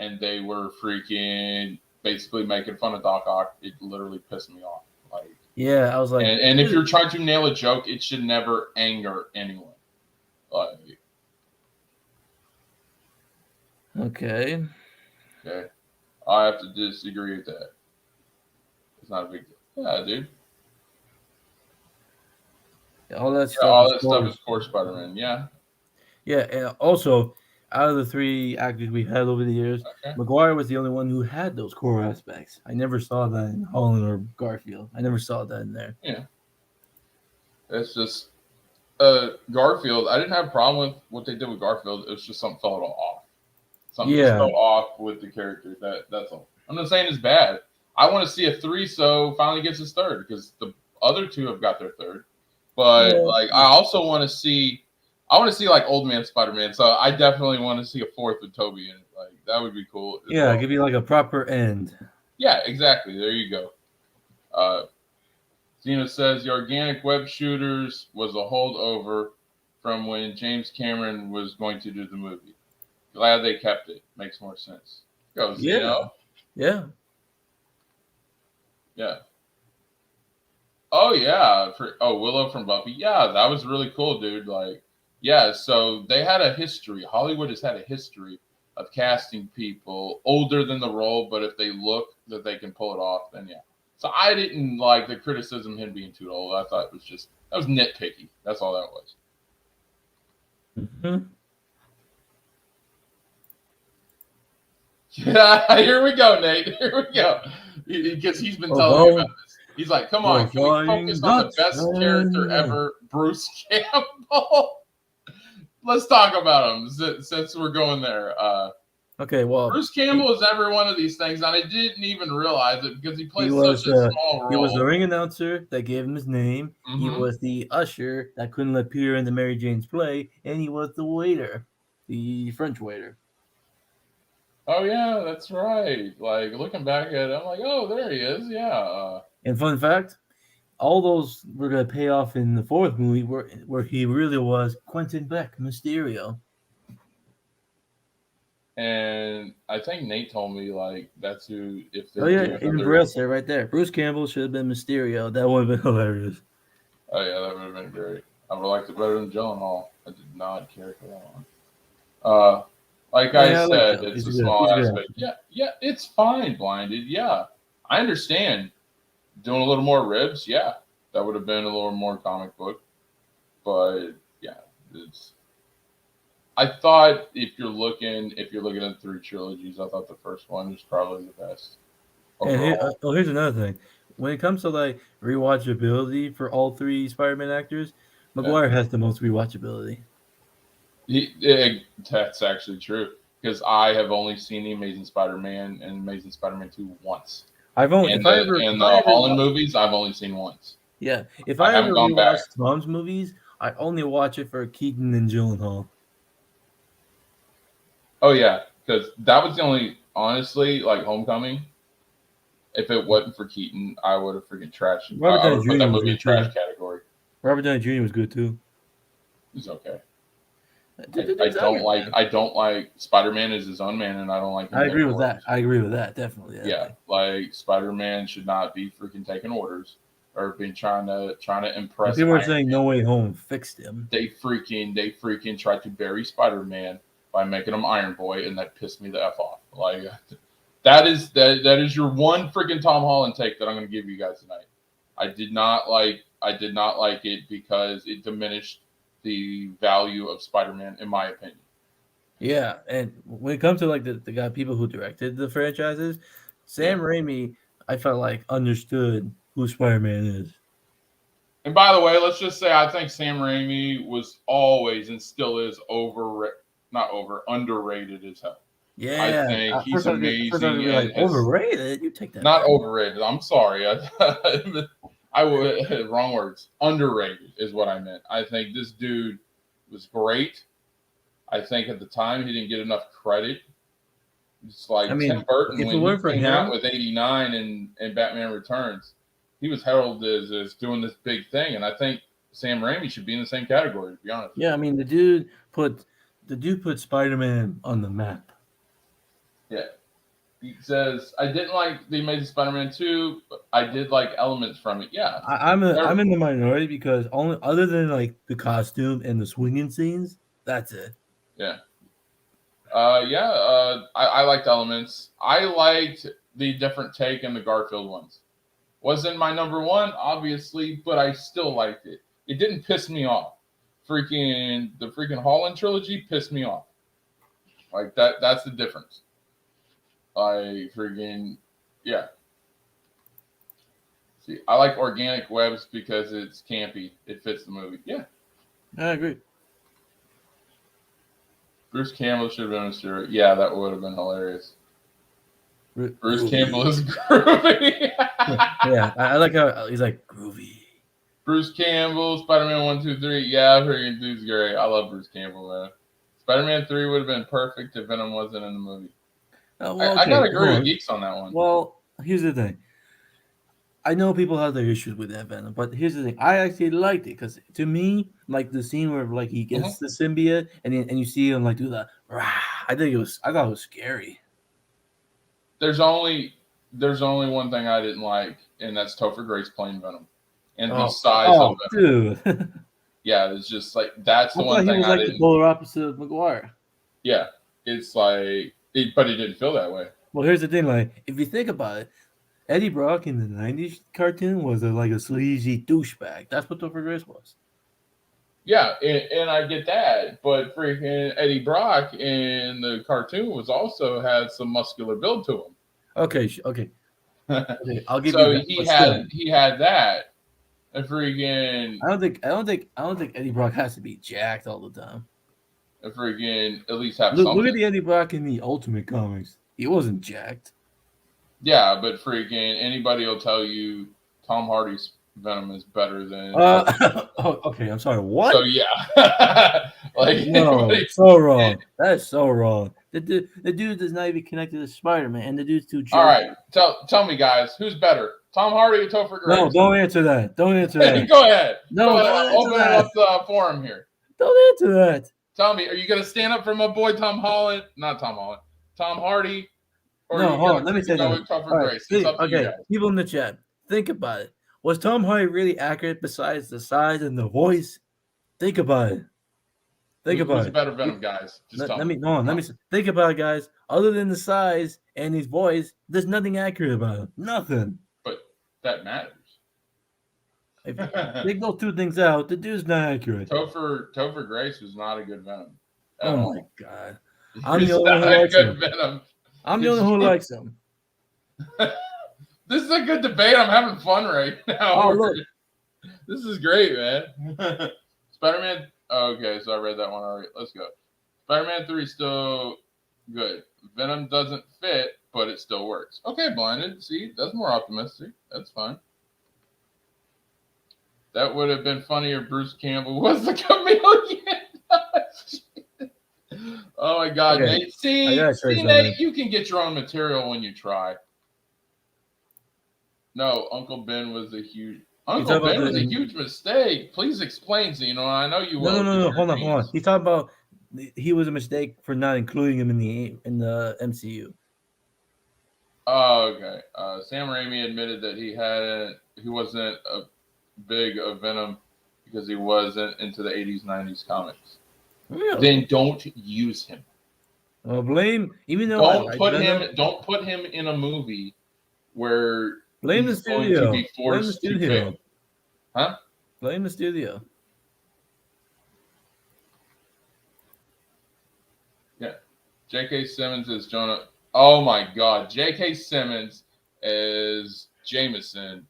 And they were freaking basically making fun of Doc Ock. It literally pissed me off. Yeah, I was like, and if you're trying to nail a joke, it should never anger anyone. Okay. I have to disagree with that. It's not a big deal. Yeah, dude. All that stuff is core Spider-Man. Yeah. Yeah, and also, out of the three actors we had over the years, McGuire was the only one who had those core aspects. I never saw that in Holland or Garfield. I never saw that in there. Yeah. It's just Garfield. I didn't have a problem with what they did with Garfield. It was just something fell off. Something just fell off with the character. That's all. I'm not saying it's bad. I want to see a threesome finally gets his third because the other two have got their third. But I also want to see. I want to see Old Man Spider-Man, so I definitely want to see a fourth with Toby in it. That would be cool. Yeah, give you a proper end. Yeah, exactly. There you go. Zena says the organic web shooters was a holdover from when James Cameron was going to do the movie. Glad they kept it. Makes more sense. Go, Zeno. Yeah. Oh yeah. Willow from Buffy. Yeah, that was really cool, dude. Yeah, so they had a history. Hollywood has had a history of casting people older than the role, but if they look that they can pull it off, then yeah. So I didn't like the criticism of him being too old. I thought it was that was nitpicky. That's all that was. Mm-hmm. Yeah, here we go, Nate. Here we go. Because he's been telling me about this. He's like, come on, can we focus on the best character ever, Bruce Campbell? Let's talk about him since we're going there. Okay, well, Bruce Campbell is every one of these things, and I didn't even realize it because he plays such a small role. He was the ring announcer that gave him his name. Mm-hmm. He was the usher that couldn't let Peter into Mary Jane's play, and he was the waiter, the French waiter. Oh yeah, that's right. Looking back at it, I'm like, oh, there he is. Yeah. And fun fact. All those were going to pay off in the fourth movie where he really was Quentin Beck, Mysterio. And I think Nate told me that's who. In Braille said right there, Bruce Campbell should have been Mysterio. That would have been hilarious. Oh yeah, that would have been great. I would have liked it better than Gyllenhaal. I did not care for that one. I said, it's a small aspect. Yeah, it's fine. Blinded. Yeah, I understand. Doing a little more ribs, yeah, that would have been a little more comic book. But yeah, I thought if you're looking at the three trilogies, I thought the first one was probably the best. And here's another thing: when it comes to rewatchability for all three Spider-Man actors, McGuire has the most rewatchability. That's actually true because I have only seen the Amazing Spider-Man and Amazing Spider-Man 2 once. The Holland movies, I've only seen once. Yeah, if I ever rewatch Tom's movies, I only watch it for Keaton and Gyllenhaal. Oh yeah, because that was the only honestly, like Homecoming, if it wasn't for Keaton, I would have freaking trashed. Robert I Downey would put Jr. that was movie in good too. trash category. Robert Downey Jr. was good too. He's okay. Dude, I don't like Spider-Man is his own man, and I don't like him. I agree with that. I agree with that. Definitely. Yeah, like Spider-Man should not be freaking taking orders or being trying to impress. People were saying No Way Home fixed him. They freaking tried to bury Spider-Man by making him Iron Boy, and that pissed me the F off. Like that is your one freaking Tom Holland take that I'm going to give you guys tonight. I did not like it because it diminished the value of Spider-Man, in my opinion. Yeah, and when it comes to like the guy people who directed the franchises, Sam Raimi, I felt like understood who Spider-Man is. And by the way, let's just say I think Sam Raimi was always and still is underrated as hell. Yeah, I think he's amazing. Like, overrated? You take that. Not back. overrated. I'm sorry. I would wrong words. Underrated is what I meant. I think this dude was great. I think at the time he didn't get enough credit. It's like Tim Burton when he came out with 89 and Batman Returns, he was heralded as doing this big thing, and I think Sam Raimi should be in the same category. To be honest. Yeah, I mean the dude put Spider-Man on the map. Yeah. He says, I didn't like The Amazing Spider-Man 2, but I did like elements from it. Yeah. I'm in the minority because only other than like the costume and the swinging scenes, that's it. Yeah. I liked elements. I liked the different take in the Garfield ones. Wasn't my number one, obviously, but I still liked it. It didn't piss me off. The freaking Holland trilogy pissed me off. Like that's the difference. See, I like Organic Webs because it's campy. It fits the movie. Yeah. I agree. Bruce Campbell should have been a Mysterio. Yeah, that would have been hilarious. Bruce Campbell is groovy. Yeah, I like how he's like groovy. Bruce Campbell, Spider-Man 1, 2, 3. Yeah, freaking dude's great. I love Bruce Campbell, man. Spider-Man 3 would have been perfect if Venom wasn't in the movie. I gotta agree with Geeks on that one. Well, here's the thing. I know people have their issues with that Venom, but here's the thing. I actually liked it because to me, like the scene where like he gets the symbiote and you see him like do the rah, I thought it was scary. There's only one thing I didn't like, and that's Topher Grace playing Venom. And the size of Venom. Dude. Yeah, it's just like that's the one thing he was like the polar opposite of Maguire. Yeah. It's like but it didn't feel that way. Well, here's the thing, like if you think about it, Eddie Brock in the 90s cartoon was like a sleazy douchebag. That's what Topher Grace was. Yeah, and I get that, but freaking Eddie Brock in the cartoon had some muscular build to him. Okay, I'll give so you that. he had that. And freaking I don't think Eddie Brock has to be jacked all the time. And freaking at least have something. Look at the Eddie Brock in the Ultimate Comics. He wasn't jacked. Yeah, but freaking anybody will tell you Tom Hardy's Venom is better than. Okay. I'm sorry. What? So yeah, like no, so wrong. That's so wrong. The dude is not even connected to Spider-Man, and the dude's too. All right, tell me, guys, who's better, Tom Hardy or Topher Grace? No, don't answer that. Don't answer that. Go ahead. No, open up the forum here. Don't answer that. Tell me, are you going to stand up for my boy Tom Holland? Not Tom Holland. Tom Hardy. Or no, hold on. Let me say that. Okay, people in the chat, think about it. Was Tom Hardy really accurate besides the size and the voice? Think about it. Think about it. Better Venom, guys? Let me think about it, guys. Other than the size and his voice, there's nothing accurate about him. Nothing. But that matters. If take those two things out, the dude's not accurate. Topher Grace was not a good Venom. Oh my god! I'm the only one who likes him. Venom. I'm the only one who likes him. This is a good debate. I'm having fun right now. Oh, look. This is great, man. Spider-Man. Okay, so I read that one already. Let's go. Spider-Man 3 is still good. Venom doesn't fit, but it still works. Okay, Blinded. See, that's more optimistic. That's fine. That would have been funny if Bruce Campbell was the chameleon. Oh my God, Okay, Nate! I See, gotta say Nate, something. you can get your own material when you try. No, Uncle Ben was a huge. Uncle Ben was a huge mistake. Please explain, Zeno. I know you will. No. Hold on. He's talking about he was a mistake for not including him in the MCU. Oh, okay. Sam Raimi admitted that he wasn't a big Venom because he wasn't into the 80s, 90s comics. Really? Then don't use him. Blame, even though don't put him in a movie where blame he's the going studio. to be forced to fail. Huh? Blame the studio. Yeah. J.K. Simmons is Jonah. Oh my God. J.K. Simmons as Jameson.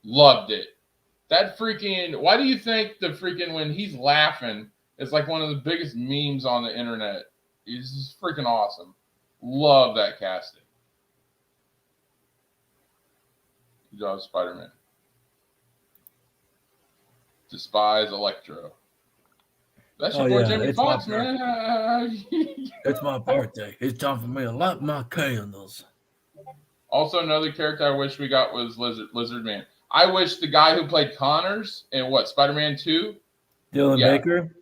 Loved it. That freaking. Why do you think the freaking when he's laughing is like one of the biggest memes on the internet? He's just freaking awesome. Love that casting. Good job, Spider-Man. Despise Electro. That's your boy Jamie Foxx, man. It's my birthday. It's time for me to light my candles. Also, another character I wish we got was Lizard Man. I wish the guy who played Connors in Spider-Man 2? Dylan Baker?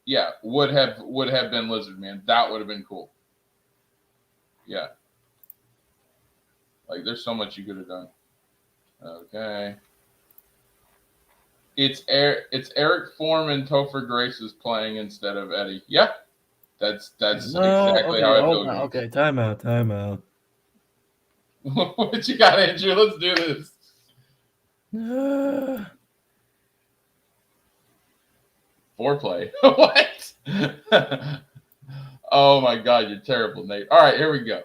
Yeah, would have been Lizard Man. That would have been cool. Yeah. Like, there's so much you could have done. Okay. It's Eric Foreman, Topher Grace is playing instead of Eddie. Yeah. That's exactly how I feel. Okay, time out. What you got, Andrew? Let's do this. Foreplay. What? Oh my God, you're terrible, Nate. All right, here we go.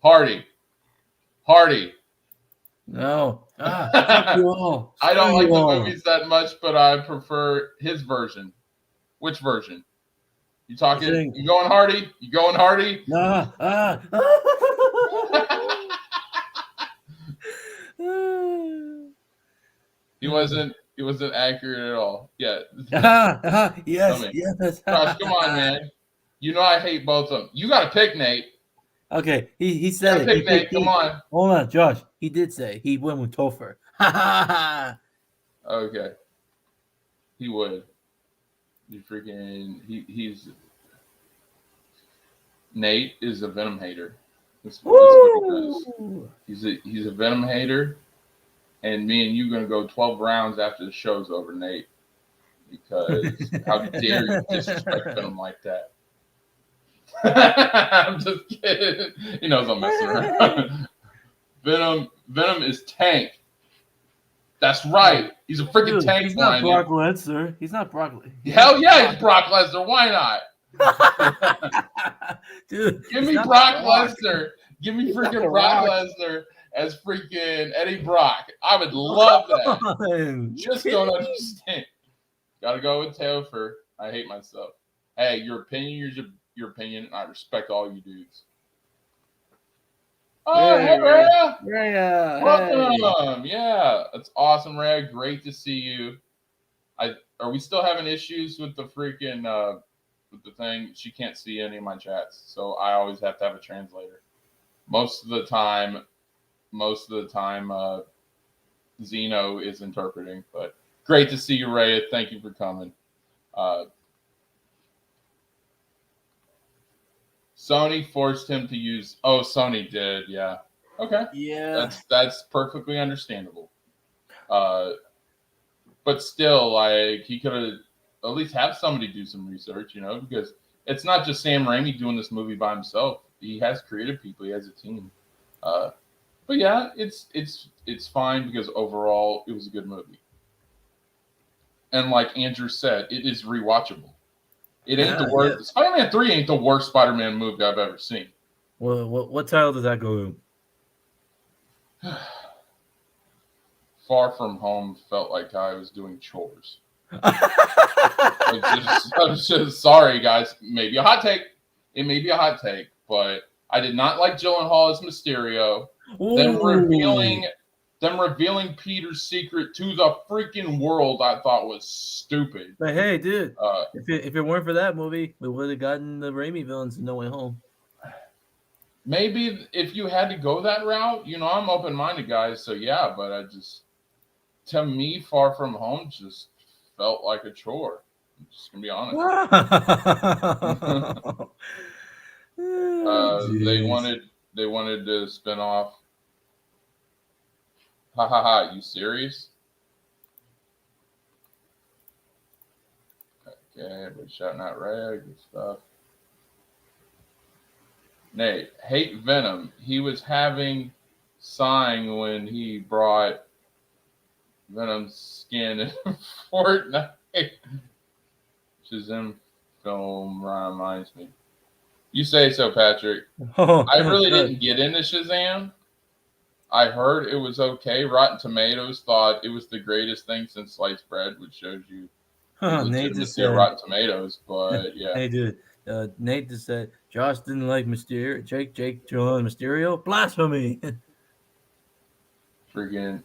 Hardy. No. Fuck you all. I don't like the movies that much, but I prefer his version. Which version? You talking? You going Hardy? Nah. He wasn't accurate at all. Yeah. Yes. Josh, come on, man. You know I hate both of them. You got to pick, Nate. Okay, he said it. Nate. Come on. Hold on, Josh. He did say he went with Topher. Okay. He would. He's Nate is a Venom hater. That's what he does. He's a Venom hater, and me and you gonna go 12 rounds after the show's over, Nate. Because how dare you disrespect Venom like that? I'm just kidding. He knows I'm messing around. Venom is Tank. That's right. He's a freaking tank. He's not Brock Lesnar. He's not Brock Lesnar. Hell yeah, he's Brock Lesnar. Why not? Dude, give me Brock Lesnar. Give me freaking Brock Lesnar as freaking Eddie Brock. I would love that. Just don't understand. Gotta go with Topher. I hate myself. Hey, your opinion is your opinion, and I respect all you dudes. Oh, hey, Rhea. Welcome. Hey. Yeah, that's awesome, Rhea. Great to see you. Are we still having issues with the freaking with the thing? She can't see any of my chats, so I always have to have a translator. Most of the time, Zeno is interpreting. But great to see you, Rhea. Thank you for coming. Sony forced him to use. Oh, Sony did. Yeah. Okay. Yeah. That's perfectly understandable. But still, like, he could have at least have somebody do some research, because it's not just Sam Raimi doing this movie by himself. He has creative people. He has a team. But yeah, it's fine because overall it was a good movie. And like Andrew said, it is rewatchable. It ain't the worst. Yeah. Spider-Man 3 ain't the worst Spider-Man movie I've ever seen. Well, what title does that go to? Far From Home felt like I was doing chores. I'm just sorry, guys. Maybe a hot take. It may be a hot take, but I did not like Gyllenhaal as Mysterio. Ooh. Them revealing Them revealing Peter's secret to the freaking world, I thought was stupid. But hey, dude, if it weren't for that movie, we would have gotten the Raimi villains in No Way Home. Maybe if you had to go that route, I'm open-minded, guys. So yeah, but to me, Far From Home just felt like a chore. I'm just gonna be honest. They wanted to spin off. Ha ha ha! You serious? Okay, but shouting out rag and stuff. Nate, hate Venom. He was having sighing when he brought Venom's skin in Fortnite. Shazam film reminds me. You say so, Patrick. I really didn't get into Shazam. I heard it was okay. Rotten Tomatoes thought it was the greatest thing since sliced bread, which shows you the legitimacy of Rotten Tomatoes. But yeah. Hey, dude. Nate just said Josh didn't like Mysterio. Jake Mysterio. Blasphemy. Freaking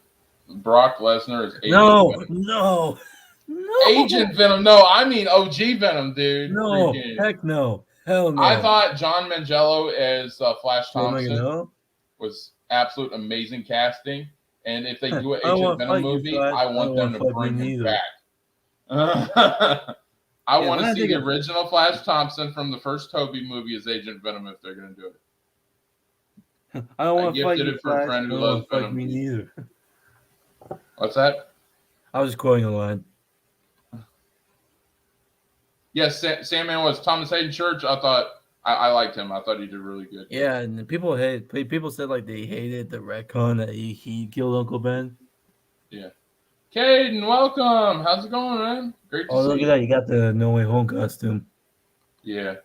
Brock Lesnar is Agent Venom. No. Agent Venom. No, I mean OG Venom, dude. No, heck no. Hell no. I thought John Mangello as Flash Thompson was absolute amazing casting. And if they do an Agent Venom movie, I want them to bring him back. I want to see the original Flash Thompson from the first Toby movie as Agent Venom if they're going to do it. I don't want to fight you, for a friend who loves Venom. Me neither. What's that? I was just quoting a line. Yes, Sandman was Thomas Hayden Church. I thought I liked him. I thought he did really good. Yeah, and people said like they hated the retcon that he killed Uncle Ben. Yeah. Caden, welcome. How's it going, man? Great to see you. Oh, look at that. You got the No Way Home costume. Yeah. Let's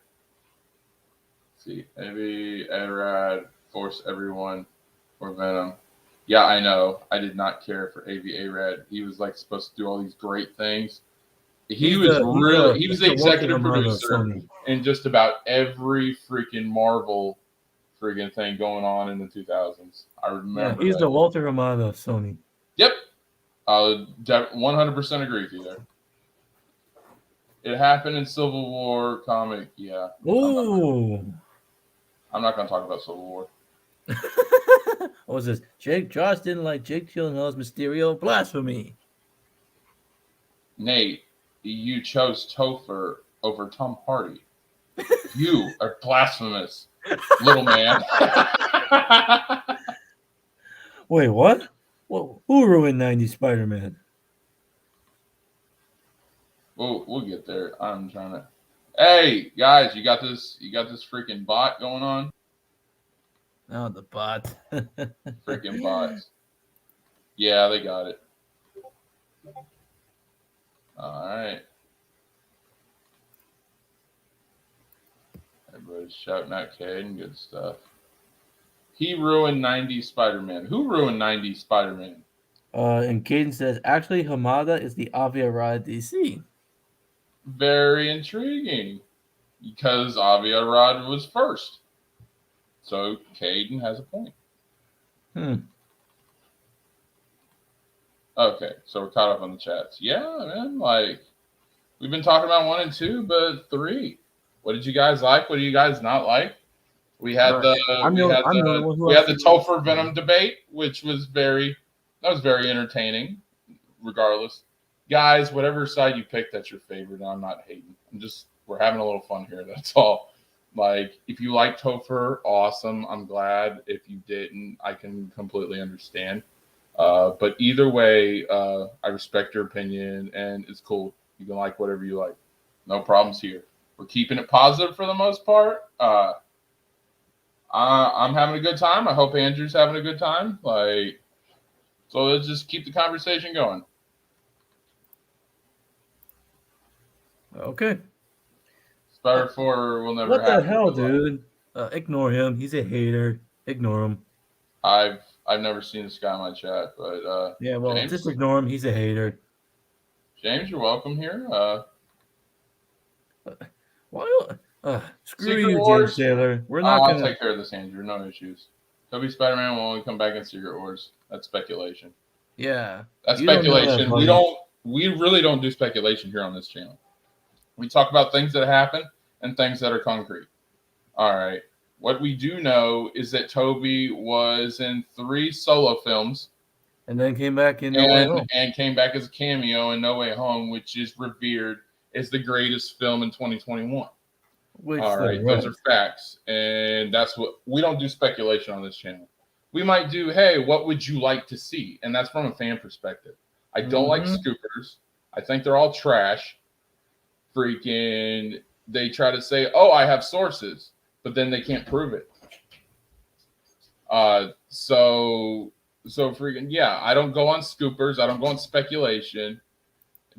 see. Maybe Arad force everyone for Venom. Yeah, I know. I did not care for A.V. Arad. He was like supposed to do all these great things. He was the executive producer in just about every freaking Marvel freaking thing going on in the 2000s. I remember. Yeah, he's the Walter Hamada of Sony. Yep. I'll 100% agree with you there. It happened in Civil War comic. Yeah. Ooh. I'm not going to talk about Civil War. What was this? Josh didn't like Jake Gyllenhaal's Mysterio. Blasphemy. Nate, you chose Topher over Tom Hardy. You are blasphemous, little man. Wait, what? Who ruined 90s Spider-Man? We'll get there. I'm trying to. Hey guys, you got this freaking bot going on? Oh, the bot. Freaking bots. Yeah, they got it. All right. Everybody's shouting out Caden. Good stuff. He ruined 90s Spider-Man. Who ruined 90s Spider-Man? And Caden says, actually, Hamada is the Avi Arad DC. Very intriguing. Because Avi Arad was first. So Caden has a point. Okay, so we're caught up on the chats. Yeah, man, like we've been talking about 1 and 2, but 3. What did you guys like? What do you guys not like? We had the Topher Venom debate, which was very entertaining. Regardless, guys, whatever side you pick, that's your favorite. I'm not hating. We're having a little fun here. That's all. Like, if you like Topher, awesome. I'm glad. If you didn't, I can completely understand. But either way, I respect your opinion, and it's cool. You can like whatever you like. No problems here. We're keeping it positive for the most part. I'm having a good time. I hope Andrew's having a good time. So let's just keep the conversation going. Okay. Spider-4 will never happen. What the hell, dude? Ignore him. He's a hater. Ignore him. I've never seen this guy in my chat, but yeah, well, James? Just ignore him. He's a hater. James, you're welcome here. Screw Secret you, Wars? James Taylor. We're not I'll take care of this, Andrew. No issues. Toby Spider-Man will only come back in Secret Wars. That's speculation. Yeah. That's You don't know that, speculation. buddy. We really don't do speculation here on this channel. We talk about things that happen and things that are concrete. All right. What we do know is that Toby was in 3 solo films And then came back in No Way Home. and came back as a cameo in No Way Home, which is revered as the greatest film in 2021. Which All right, those are facts, and that's what we don't do speculation on this channel. We might do, hey, what would you like to see? And that's from a fan perspective. I don't like scoopers. I think they're all trash. Freaking, they try to say, oh, I have sources, but then they can't prove it. So freaking, yeah, I don't go on scoopers. I don't go on speculation.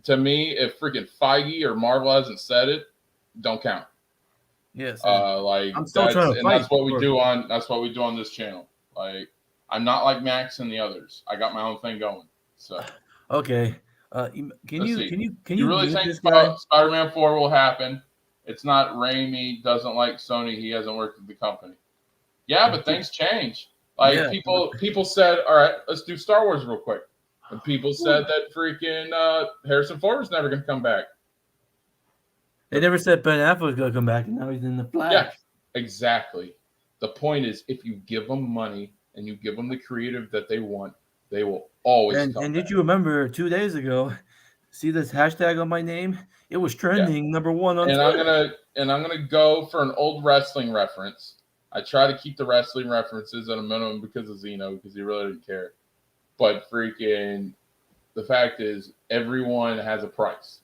To me, if freaking Feige or Marvel hasn't said it, don't count. Yes. Like I'm still trying to and fight that's what we do on this channel. Like, I'm not like Max and the others. I got my own thing going. So okay. Can you really mute think this guy? Spider-Man 4 will happen? It's not Raimi doesn't like Sony. He hasn't worked with the company. Yeah, but things change. Like people said, all right, let's do Star Wars real quick. And people said that freaking Harrison Ford was never going to come back. They never said Ben Affleck was going to come back, and now he's in the Flash. Yeah, exactly. The point is, if you give them money and you give them the creative that they want, they will always come And back. did you remember 2 days ago? See this hashtag on my name? It was trending #1 on Twitter. I'm gonna go for an old wrestling reference. I try to keep the wrestling references at a minimum because of Zeno, because he really didn't care. But freaking, the fact is, everyone has a price.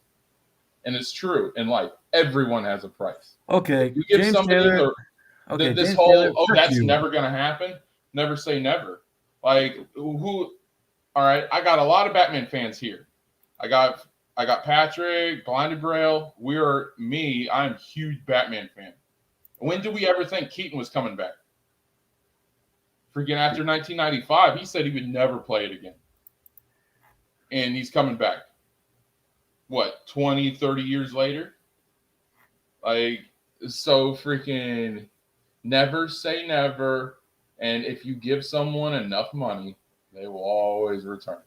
And it's true in life. Everyone has a price. Okay, You give James somebody Taylor. this James whole, Taylor, that's you. never going to happen. Never say never. Like, who? All right, I got a lot of Batman fans here. I got Patrick, Blinded Braille. I'm a huge Batman fan. When did we ever think Keaton was coming back? Freaking after 1995, he said he would never play it again. And he's coming back. What, 20, 30 years later? Like, so freaking never say never. And if you give someone enough money, they will always return.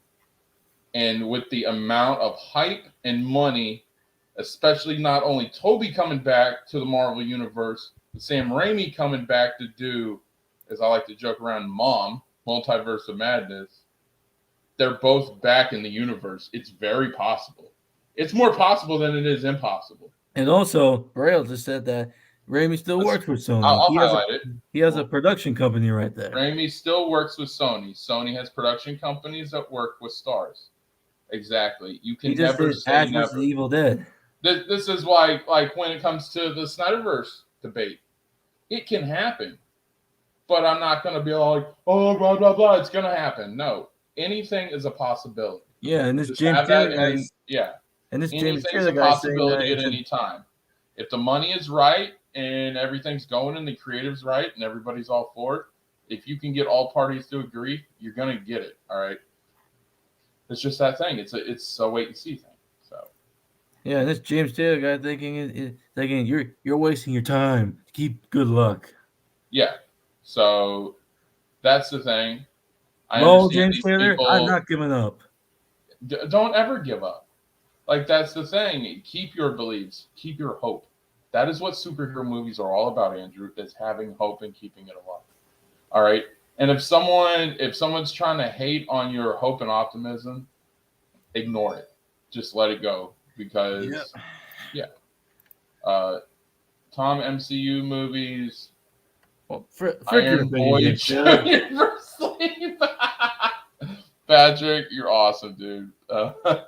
And with the amount of hype and money, especially not only Toby coming back to the Marvel Universe, but Sam Raimi coming back to do, as I like to joke around, Multiverse of Madness, they're both back in the universe. It's very possible. It's more possible than it is impossible. And also, Braille just said that Raimi still works with Sony. I'll highlight it. He has a production company right there. Raimi still works with Sony. Sony has production companies that work with stars. Exactly. You can never say never. The Evil Dead. This is why, like, when it comes to the Snyderverse debate, it can happen. But I'm not going to be like, oh, blah, blah, blah. It's going to happen. No. Anything is a possibility. Yeah, and this Just James Taylor guy. Yeah. And this Anything's James Taylor a guy possibility at any time. If the money is right and everything's going and the creative's right and everybody's all for it, if you can get all parties to agree, you're going to get it. All right. It's just that thing. It's a wait and see thing. So. Yeah, and this James Taylor guy thinking you're wasting your time. Keep good luck. Yeah. So that's the thing. No, James Taylor, I'm not giving up. Don't ever give up. Like, that's the thing. Keep your beliefs. Keep your hope. That is what superhero movies are all about, Andrew, is having hope and keeping it alive. All right? And if someone's trying to hate on your hope and optimism, ignore it. Just let it go. Because, Tom MCU movies, well, Iron Boy Universally. Patrick, you're awesome, dude. I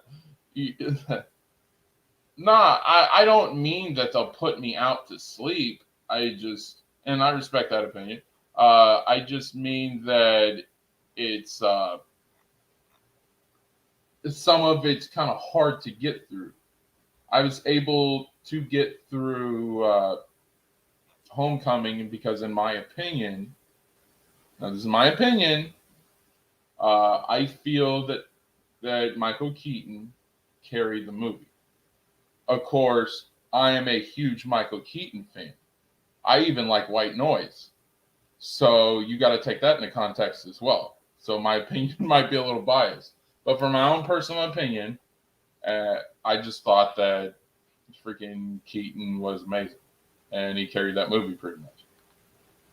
don't mean that they'll put me out to sleep. And I respect that opinion. I just mean that it's some of it's kind of hard to get through. I was able to get through Homecoming because, in my opinion, now this is my opinion, I feel that Michael Keaton carried the movie. Of course, I am a huge Michael Keaton fan. I even like White Noise. So you got to take that into context as well. So my opinion might be a little biased, but for my own personal opinion, I just thought that freaking Keaton was amazing, and he carried that movie pretty much.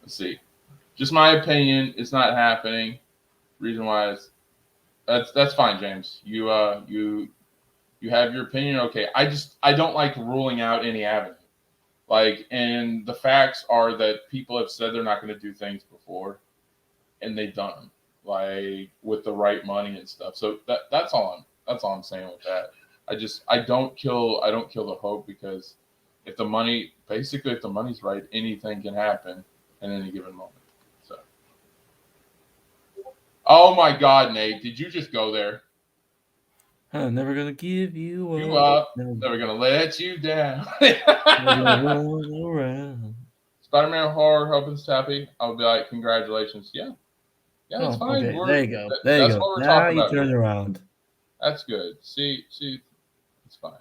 Let's see, just my opinion. It's not happening. Reason why is that's fine, James. You have your opinion. Okay, I don't like ruling out any avenue. Like, and the facts are that people have said they're not going to do things before, and they've done them, like with the right money and stuff. So that's all I'm saying with that. I don't kill the hope, because if the money's right, anything can happen in any given moment. So, oh my God, Nate, did you just go there? I'm never gonna give you up. You up? Never gonna let you down. Spider-Man horror opens happy. I'll be like, congratulations. Yeah, it's fine. Okay, there you go. That's what we're now talking you about. turn around. That's good. See, it's fine.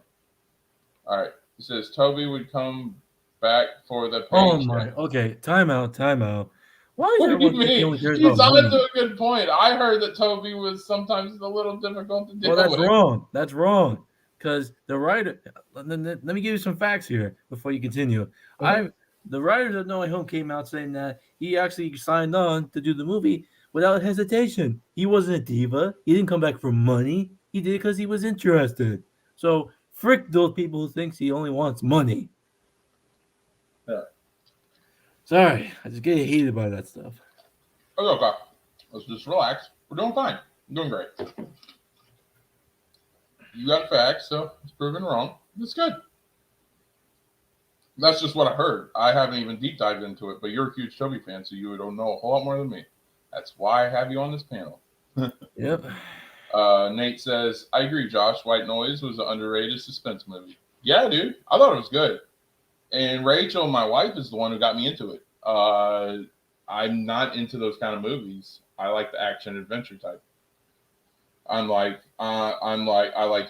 All right. It says Toby would come back for the paycheck. Oh my. Okay, time out. Why is What do you everyone thinking he only mean? cares He's about on money? to a good point. I heard that Toby was sometimes a little difficult to deal Well, that's with. wrong. That's wrong. Because the writer. Let me give you some facts here before you continue. The writers of No Way Home came out saying that he actually signed on to do the movie without hesitation. He wasn't a diva. He didn't come back for money. He did it because he was interested. So frick those people who thinks he only wants money. Yeah. Sorry, I just get heated by that stuff. Okay. Let's just relax. We're doing fine. We're doing great. You got facts, so it's proven wrong. It's good. That's just what I heard. I haven't even deep dived into it, but you're a huge Toby fan, so you don't know a whole lot more than me. That's why I have you on this panel. Yep. Nate says, I agree, Josh. White Noise was an underrated suspense movie. Yeah, dude. I thought it was good. And Rachel, my wife, is the one who got me into it. I'm not into those kind of movies. I like the action adventure type. I like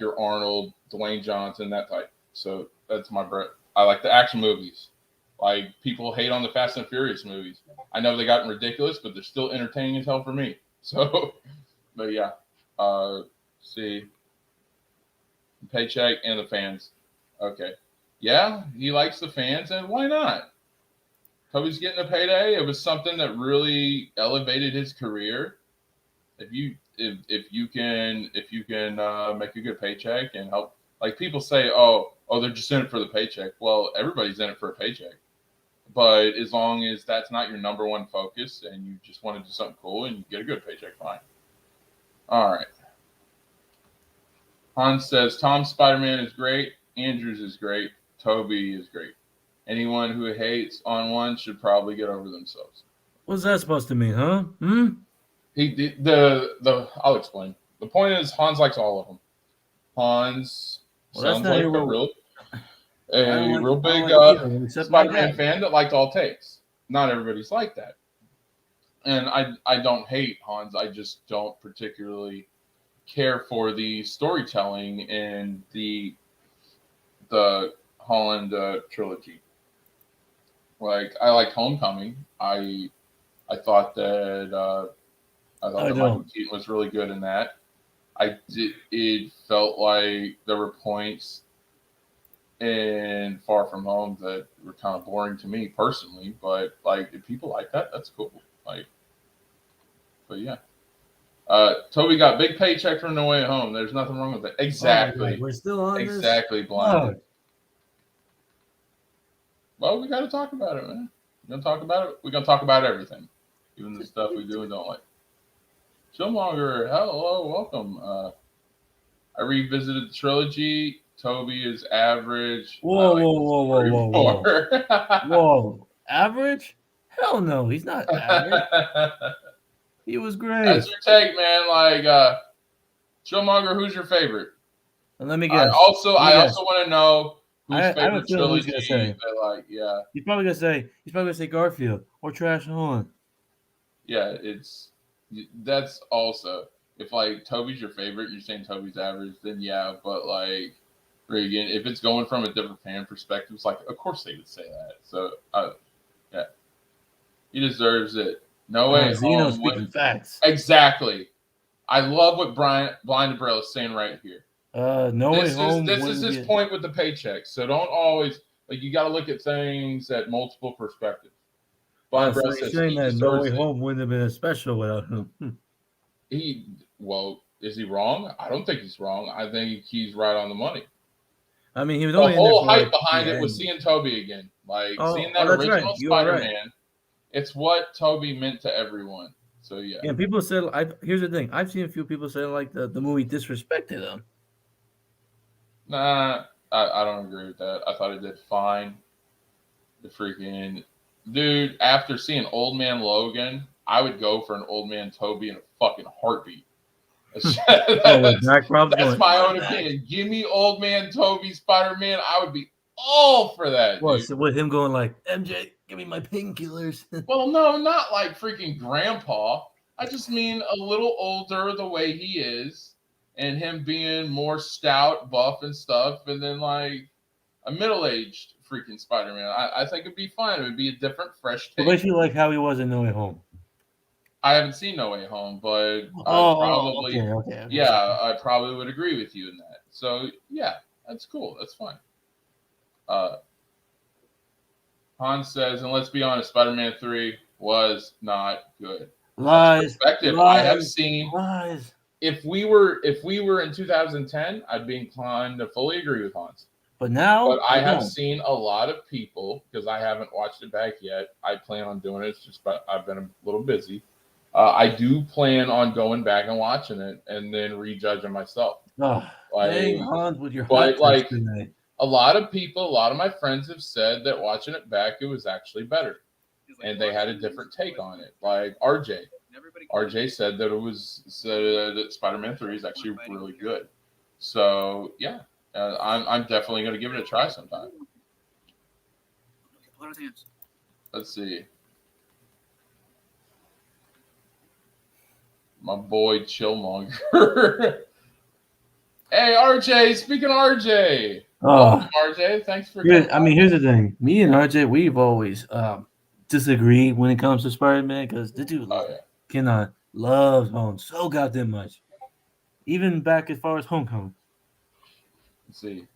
your Arnold, Dwayne Johnson, that type. So that's my bread. I like the action movies. Like, people hate on the Fast and Furious movies. I know they gotten ridiculous, but they're still entertaining as hell for me. So, but yeah. See. Paycheck and the fans. Okay. Yeah, he likes the fans, and why not? Toby's getting a payday. It was something that really elevated his career. If you can make a good paycheck and help, like people say, oh, they're just in it for the paycheck. Well, everybody's in it for a paycheck, but as long as that's not your number one focus and you just want to do something cool and you get a good paycheck, fine. All right. Hans says Tom Spider-Man is great. Andrews is great. Toby is great. Anyone who hates on one should probably get over themselves. What's that supposed to mean, huh? I'll explain. The point is, Hans likes all of them. Hans sounds like a real big Spider-Man fan that liked all takes. Not everybody's like that. And I don't hate Hans. I just don't particularly care for the storytelling in the Holland trilogy. Like, I liked Homecoming. I thought that Michael Keaton was really good in that. It felt like there were points in Far From Home that were kind of boring to me personally, but like, if people like that, that's cool. Like, but yeah. Toby got big paycheck from No Way Home. There's nothing wrong with that. Exactly. We're still on exactly this? Blinded. Well, we got to talk about it, man. We're going to talk about it. We're going to talk about everything, even the stuff we do and don't like. Chillmonger, hello, welcome. I revisited the trilogy. Toby is average. Whoa. Whoa. Average? Hell no, he's not average. He was great. That's your take, man. Like, Chillmonger, who's your favorite? And let me guess. I also want to know whose favorite trilogy he's gonna say. Like, yeah. He's probably gonna say Garfield or Trash Holland. Yeah, that's also, if like Toby's your favorite and you're saying Toby's average, then yeah, but like Reagan, if it's going from a different fan perspective, it's like, of course they would say that. So yeah. He deserves it. No Way Zeno Home. speaking facts. Exactly. I love what Blind Braille is saying right here. No Way Home. This is his point with the paycheck. So don't always you got to look at things at multiple perspectives. Blind Braille so says saying he that No Way deserves it. Home wouldn't have been as special without him. Is he wrong? I don't think he's wrong. I think he's right on the money. I mean, he was The only in there whole for hype like behind it the was end. seeing Toby again. Seeing that that's original right. You are Spider-Man. right. It's what Toby meant to everyone. So yeah. And people said, here's the thing. I've seen a few people say like the movie disrespected him. Nah, I don't agree with that. I thought it did fine. The freaking dude, after seeing Old Man Logan, I would go for an Old Man Toby in a fucking heartbeat. That's my own opinion. Give me Old Man Toby Spider-Man. I would be all for that. Well, so with him going like, MJ, give me my painkillers. Well, no, not like freaking grandpa. I just mean a little older the way he is, and him being more stout, buff, and stuff, and then like a middle-aged freaking Spider-Man. I think it'd be fine. It would be a different, fresh take. Basically like how he was in No Way Home. I haven't seen No Way Home, but okay. Yeah, I probably would agree with you in that. So yeah, that's cool. That's fine. Hans says, and let's be honest, Spider-Man 3 was not good. Lies. I have seen. Lies. If we were in 2010, I'd be inclined to fully agree with Hans. But I have seen a lot of people, because I haven't watched it back yet. I plan on doing it. It's just I've been a little busy. I do plan on going back and watching it and then rejudging myself. Dang, Hans, with your but like tonight. A lot of people, a lot of my friends have said that watching it back, it was actually better, and they had a different take on it. Like RJ said that Spider-Man 3 is actually really good. So yeah, I'm definitely going to give it a try sometime. Let's see. My boy Chillmonger. Hey, RJ. Speaking of RJ. Welcome, RJ. Thanks for coming. I mean, here's the thing. Me and RJ, we've always disagreed when it comes to Spider-Man because the dude cannot love Home so goddamn much. Even back as far as Homecoming. Let's see.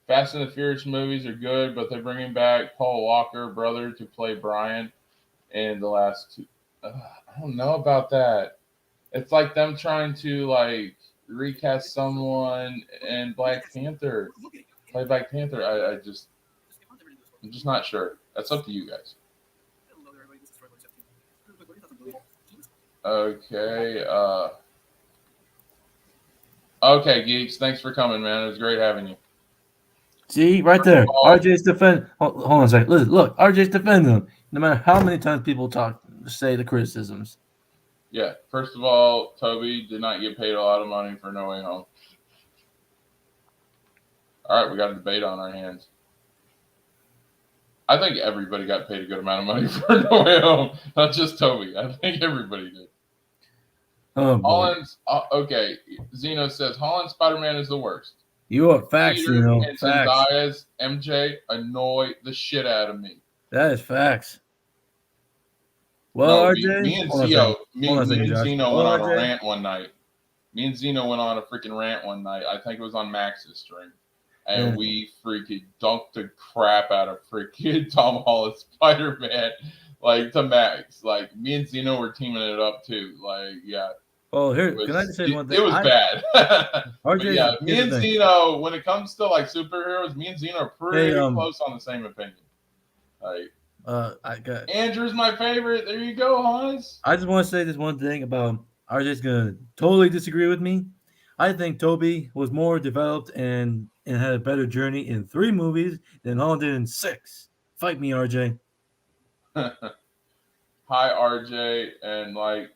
Fast and the Furious movies are good, but they're bringing back Paul Walker, brother, to play Brian in the last two. I don't know about that. It's like them trying to like recast someone in Black Panther. Play Black Panther. I'm just not sure. That's up to you guys. Okay. Okay, geeks. Thanks for coming, man. It was great having you. See, right there. RJ's defend. Hold on a second. Listen, look, RJ's defending him. No matter how many times people say the criticisms. Yeah. First of all, Toby did not get paid a lot of money for No Way Home. All right, we got a debate on our hands. I think everybody got paid a good amount of money for No Way Home, not just Toby. I think everybody did. Holland's okay. Zeno says Holland Spider-Man is the worst. You are facts, Zeno. And Zendaya's MJ annoy the shit out of me. That is facts. Well, RJ, me and Zeno went on a rant one night. Me and Zeno went on a freaking rant one night. I think it was on Max's stream. And we freaking dunked the crap out of freaking Tom Holland Spider-Man, like to Max. Like me and Zeno were teaming it up too. Like, yeah. Oh, here, can I just say one thing? It was bad. RJ, yeah, me and Zeno, when it comes to like superheroes, me and Zeno are pretty close on the same opinion. Like, I got Andrew's my favorite. There you go, Hans. I just want to say this one thing about RJ's gonna totally disagree with me. I think Toby was more developed and had a better journey in 3 movies than Holland did in 6. Fight me, RJ. Hi, RJ, and like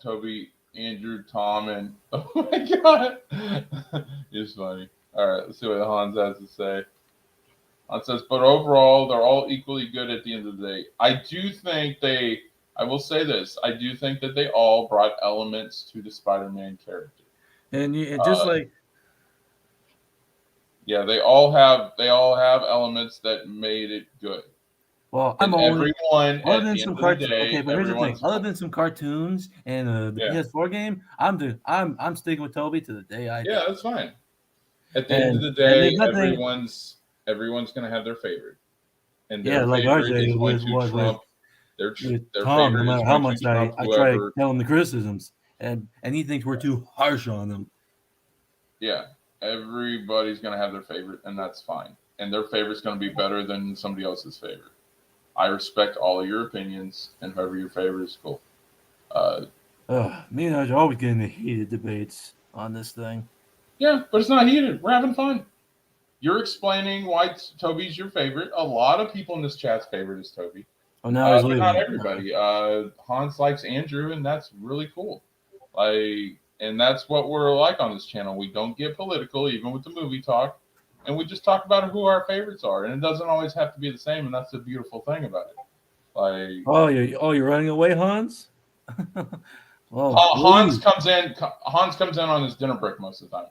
Toby, Andrew, Tom, and oh my god, it's funny. All right, let's see what Hans has to say. Hans says, but overall, they're all equally good at the end of the day. I do think I will say this, I do think that they all brought elements to the Spider-Man character. And just yeah, they all have elements that made it good. Well, And I'm always everyone other at than the some end of the cartoons. day, Okay, but here's the thing: everyone's other than some cartoons and the yeah, PS4 game, I'm sticking with Toby to the day I yeah, die. that's fine. At the end of the And day, there's nothing. everyone's gonna have their favorite, and Yeah, their like favorite RJ is going was to was with trump their with their Tom. No favorite is matter how going to much trump I try to whoever. tell him the criticisms, and he thinks we're too harsh on them. Yeah, everybody's gonna have their favorite, and that's fine. And their favorite's gonna be better than somebody else's favorite. I respect all of your opinions, and whoever your favorite is cool. Uh, Me and RJ are always getting the heated debates on this thing. yeah, but it's not heated. We're having fun. You're explaining why Toby's your favorite. A lot of people in this chat's favorite is Toby. Oh, now he's But leaving. not everybody. Hans likes Andrew, and that's really cool. And that's what we're like on this channel. We don't get political, even with the movie talk, and we just talk about who our favorites are. And it doesn't always have to be the same, and that's the beautiful thing about it. You're running away, Hans? Well, Hans comes in. Hans comes in on his dinner break most of the time.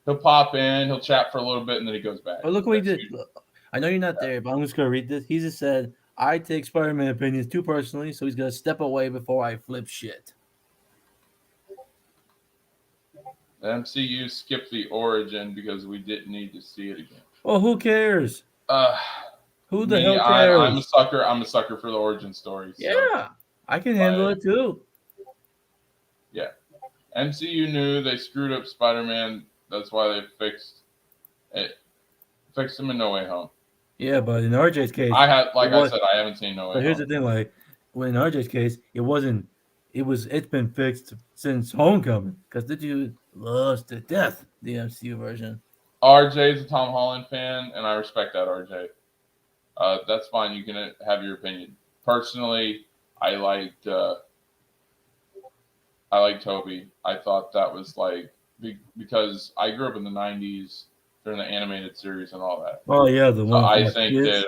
He'll pop in, he'll chat for a little bit, and then he goes back. Oh, look what he did. I know you're not there, but I'm just gonna read this. He just said, "I take Spider-Man opinions too personally, so he's gonna step away before I flip shit." The MCU skipped the origin because we didn't need to see it again. Well, who cares? Who the hell cares? I'm a sucker. I'm a sucker for the origin story. So. Yeah, I can handle it too. Yeah, MCU knew they screwed up Spider-Man. That's why they fixed him in No Way Home. Yeah, but in RJ's case, I said, I haven't seen No Way Home. But here's the thing: like, in RJ's case, it's been fixed since Homecoming because the dude loves to death the MCU version. RJ's a Tom Holland fan, and I respect that. RJ, that's fine. You can have your opinion. Personally, I liked Toby. I thought that was because I grew up in the '90s during the animated series and all that. Oh yeah, the one. I think that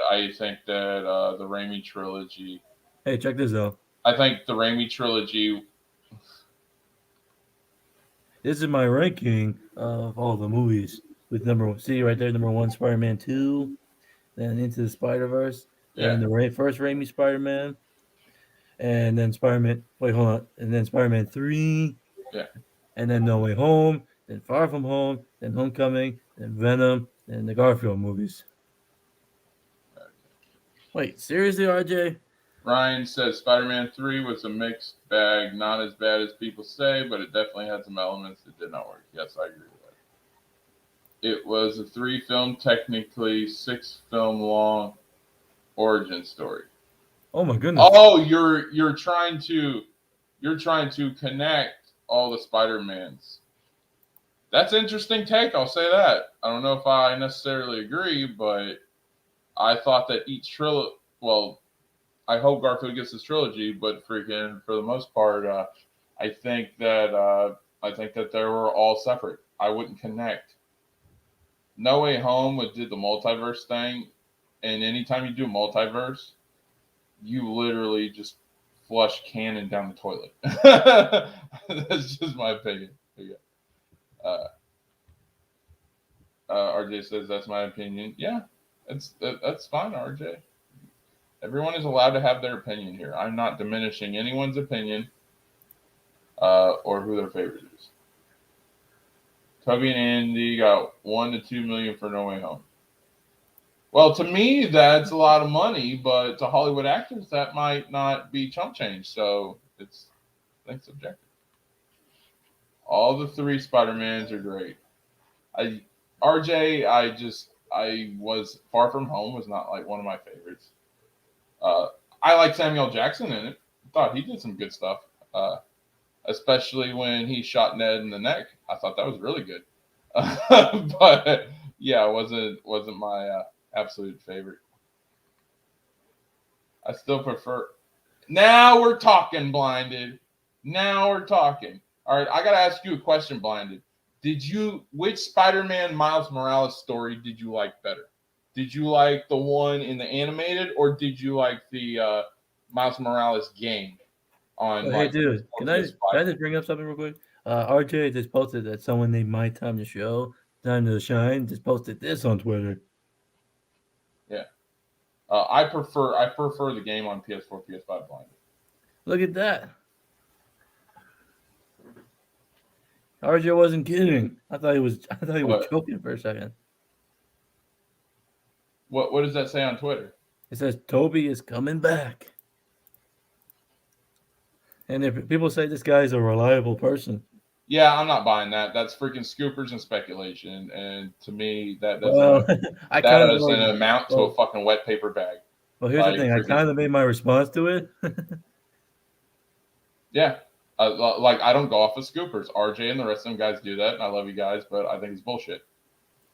the Raimi trilogy. Hey, check this out. I think the Raimi trilogy. This is my ranking of all the movies with see right there, number 1, Spider-Man 2, then Into the Spider-Verse, then the first Raimi Spider-Man, and then Spider-Man. Wait, hold on, and then Spider-Man 3. Yeah. And then No Way Home, then Far From Home, then Homecoming, then Venom, and the Garfield movies. Okay. Wait, seriously, RJ? Ryan says Spider-Man 3 was a mixed bag, not as bad as people say, but it definitely had some elements that did not work. Yes, I agree with that. It was a 3-film, technically 6-film long origin story. Oh my goodness! Oh, you're trying to connect all the Spider-Mans. That's an interesting take. I'll say that. I don't know if I necessarily agree, but I thought that each trilogy. Well, I hope Garfield gets his trilogy, but for the most part, I think that they were all separate. I wouldn't connect. No Way Home did the multiverse thing, and anytime you do multiverse, you literally just flush canon down the toilet. That's just my opinion. Yeah. RJ says that's my opinion. Yeah, that's fine, RJ. Everyone is allowed to have their opinion here. I'm not diminishing anyone's opinion or who their favorite is. Toby and Andy got 1 to 2 million for No Way Home. Well, to me, that's a lot of money, but to Hollywood actors, that might not be chump change. So it's subjective. All the 3 Spider-Mans are great. RJ, I was Far From Home was not one of my favorites. I like Samuel Jackson in it. Thought he did some good stuff, especially when he shot Ned in the neck. I thought that was really good. But yeah, it wasn't my absolute favorite. I still prefer. Now we're talking, Blinded. Now we're talking. All right, I gotta ask you a question, Blinded. Which Spider-Man Miles Morales story did you like better? Did you like the one in the animated, or did you like the Miles Morales game on? Hey, dude, can I just bring up something real quick? RJ just posted that someone named My Time to Show, Time to Shine, just posted this on Twitter. Yeah. I prefer the game on PS4, PS5 blind. Look at that. RJ wasn't kidding. I thought he was What? joking for a second. What does that say on Twitter? It says Toby is coming back. And if people say this guy's a reliable person. Yeah, I'm not buying that. That's freaking scoopers and speculation. And to me, that doesn't Well, I that kind of doesn't amount to a fucking wet paper bag. Well, here's the thing. I kind of made my response to it. Yeah. Like, I don't go off of scoopers. RJ and the rest of them guys do that, and I love you guys, but I think it's bullshit.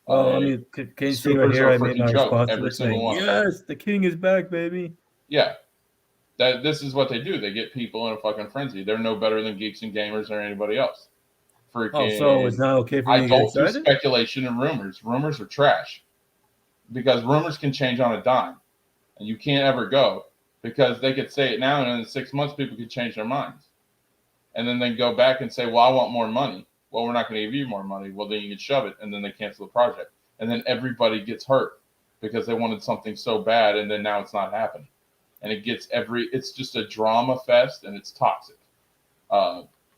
Well, I mean, can you see right here? I made my response to it saying, yes, the king is back, baby. Yeah. This is what they do. They get people in a fucking frenzy. They're no better than geeks and gamers or anybody else. Freaking, so it's not okay for me to get I don't excited? do speculation and rumors. Rumors are trash. Because rumors can change on a dime. And you can't ever go. Because they could say it now, and in 6 months, people could change their minds. And then they go back and say, well, I want more money. Well, we're not going to give you more money. Well, then you can shove it. And then they cancel the project. And then everybody gets hurt because they wanted something so bad, and then now it's not happening. And it's just a drama fest, and it's toxic.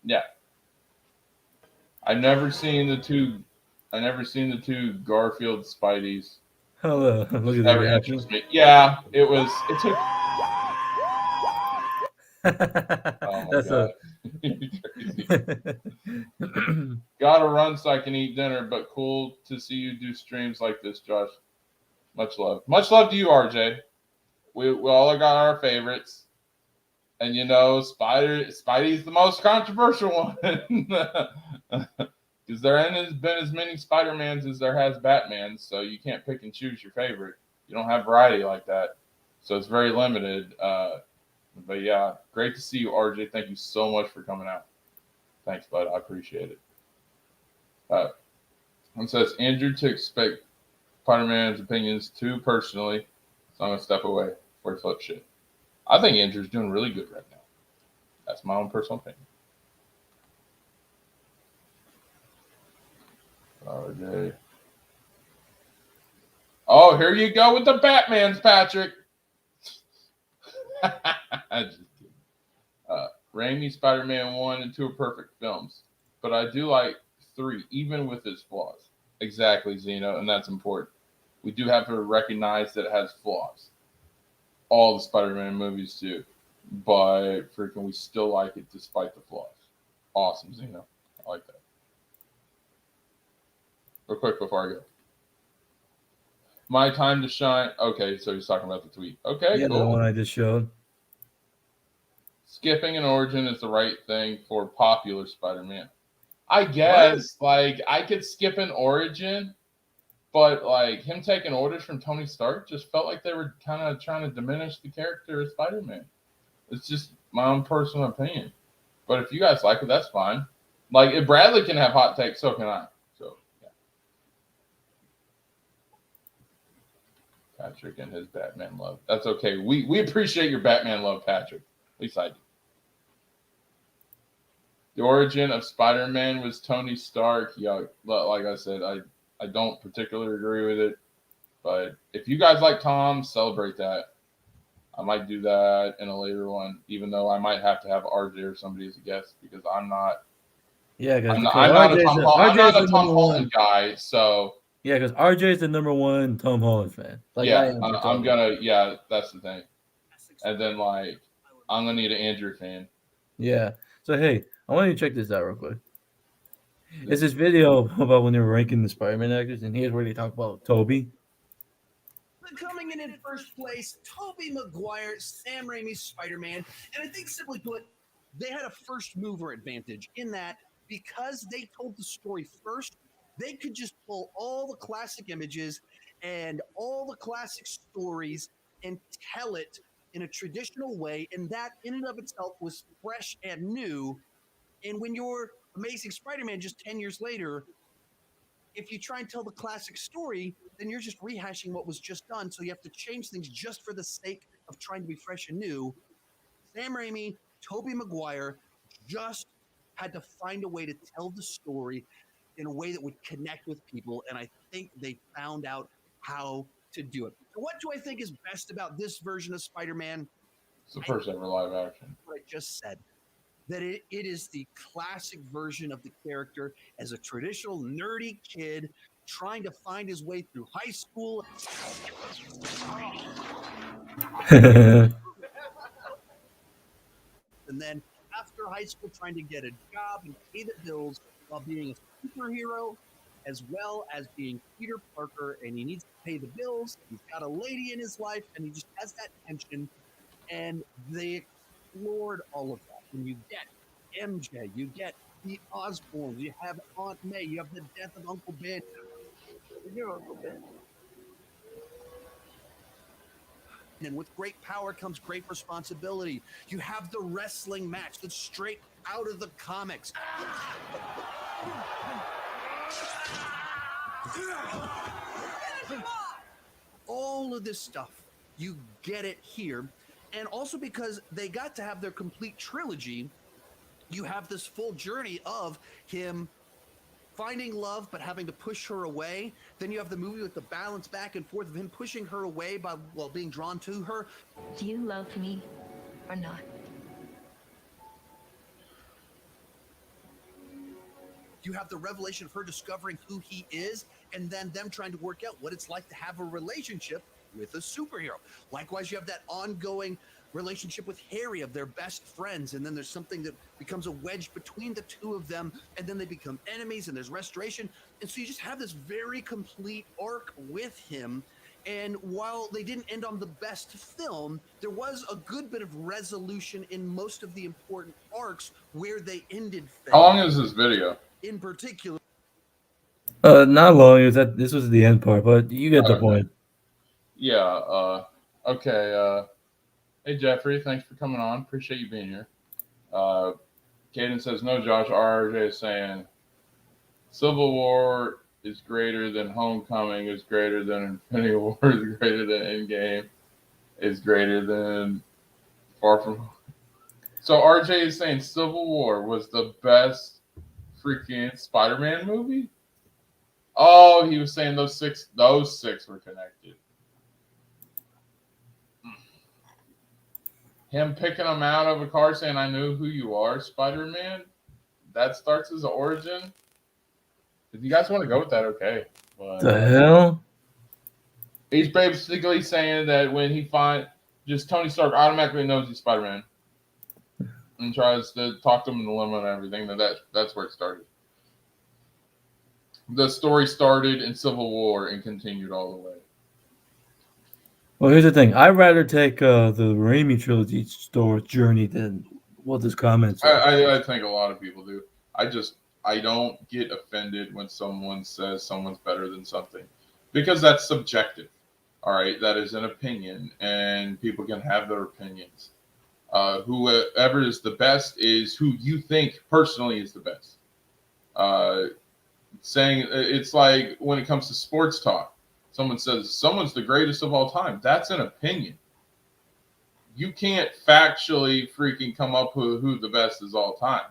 Yeah. I've never seen the two Garfield Spideys. Oh, look at that reaction. Yeah, it took. Oh my God. Gotta run so I can eat dinner, but cool to see you do streams like this, Josh. Much love. Much love to you, RJ. We all got our favorites. And Spidey's the most controversial one. Because there ain't been as many Spider-Mans as there has Batmans, so you can't pick and choose your favorite. You don't have variety like that. So it's very limited. But yeah, great to see you, RJ. Thank you so much for coming out. Thanks, bud. I appreciate it. It says, Andrew to expect Spider-Man's opinions too personally, so I'm going to step away before he flips shit. I think Andrew's doing really good right now. That's my own personal opinion. RJ. Oh, here you go with the Batmans, Patrick. I just kidding. Raimi, Spider-Man 1 and 2 are perfect films, but I do like 3, even with its flaws. Exactly, Zeno, and that's important. We do have to recognize that it has flaws. All the Spider-Man movies do, but freaking we still like it despite the flaws. Awesome, Zeno. I like that. Real quick before I go. My time to shine. Okay, so he's talking about the tweet. Okay, yeah, cool. The one I just showed. Skipping an origin is the right thing for popular Spider-Man. I guess, like, I could skip an origin, but, like, him taking orders from Tony Stark just felt like they were kind of trying to diminish the character of Spider-Man. It's just my own personal opinion. But if you guys like it, that's fine. Like, if Bradley can have hot takes, so can I. So, yeah. Patrick and his Batman love. That's okay. We appreciate your Batman love, Patrick. At least I do. The origin of Spider-Man was Tony Stark. Yeah, like I said, I don't particularly agree with it. But if you guys like Tom, celebrate that. I might do that in a later one, even though I might have to have RJ or somebody as a guest because I'm not. Yeah, because I'm not a Tom Holland guy. So yeah, because RJ is the #1 Tom Holland fan. Like, yeah, I'm gonna. Yeah, that's the thing. And then like I'm gonna need an Andrew fan. Yeah. So hey, I want you to check this out real quick. It's this video about when they were ranking the Spider-Man actors, and here's where they talk about Toby. Coming in first place, Tobey Maguire, Sam Raimi's Spider-Man, and I think simply put, they had a first mover advantage in that because they told the story first, they could just pull all the classic images and all the classic stories and tell it in a traditional way, and that in and of itself was fresh and new. And when you're Amazing Spider-Man just 10 years later, if you try and tell the classic story, then you're just rehashing what was just done. So you have to change things just for the sake of trying to be fresh and new. Sam Raimi, Tobey Maguire just had to find a way to tell the story in a way that would connect with people. And I think they found out how to do it. So what do I think is best about this version of Spider-Man? It's the first ever live action. What I just said. That it is the classic version of the character as a traditional nerdy kid trying to find his way through high school. And then after high school, trying to get a job and pay the bills while being a superhero, as well as being Peter Parker. And he needs to pay the bills. He's got a lady in his life, and he just has that tension. And they explored all of that. When you get MJ, you get the Osborns, you have Aunt May, you have the death of Uncle Ben. Your Uncle Ben. And with great power comes great responsibility. You have the wrestling match that's straight out of the comics. All of this stuff, you get it here. And also because they got to have their complete trilogy, you have this full journey of him finding love but having to push her away. Then you have the movie with the balance back and forth of him pushing her away while being drawn to her. Do you love me or not? You have the revelation of her discovering who he is, and then them trying to work out what it's like to have a relationship with a superhero. Likewise, you have that ongoing relationship with Harry of their best friends, and then there's something that becomes a wedge between the two of them, and then they become enemies, and there's restoration. And so you just have this very complete arc with him. And while they didn't end on the best film, there was a good bit of resolution in most of the important arcs where they ended things. How long is this video? In particular, not long. It was this was the end part, but you get the Okay. point. Yeah. Okay. Hey, Jeffrey. Thanks for coming on. Appreciate you being here. Caden says, no, Josh. RJ is saying Civil War is greater than Homecoming, is greater than Infinity War, is greater than Endgame, is greater than Far From Home. So RJ is saying Civil War was the best freaking Spider-Man movie? Oh, he was saying those six were connected. Him picking them out of a car saying, I knew who you are, Spider-Man. That starts as an origin. If you guys want to go with that, okay. But The hell? he's basically saying that when he just Tony Stark automatically knows he's Spider-Man and tries to talk to him in the limo and everything, that's where it started. The story started in Civil War and continued all the way. Well, here's the thing. I'd rather take the Raimi trilogy story journey than what this comment says. I think a lot of people do. I don't get offended when someone says someone's better than something, because that's subjective. All right, that is an opinion, and people can have their opinions. Whoever is the best is who you think personally is the best. Saying it's like when it comes to sports talk, someone says someone's the greatest of all time. That's an opinion. You can't factually freaking come up with who the best is all time.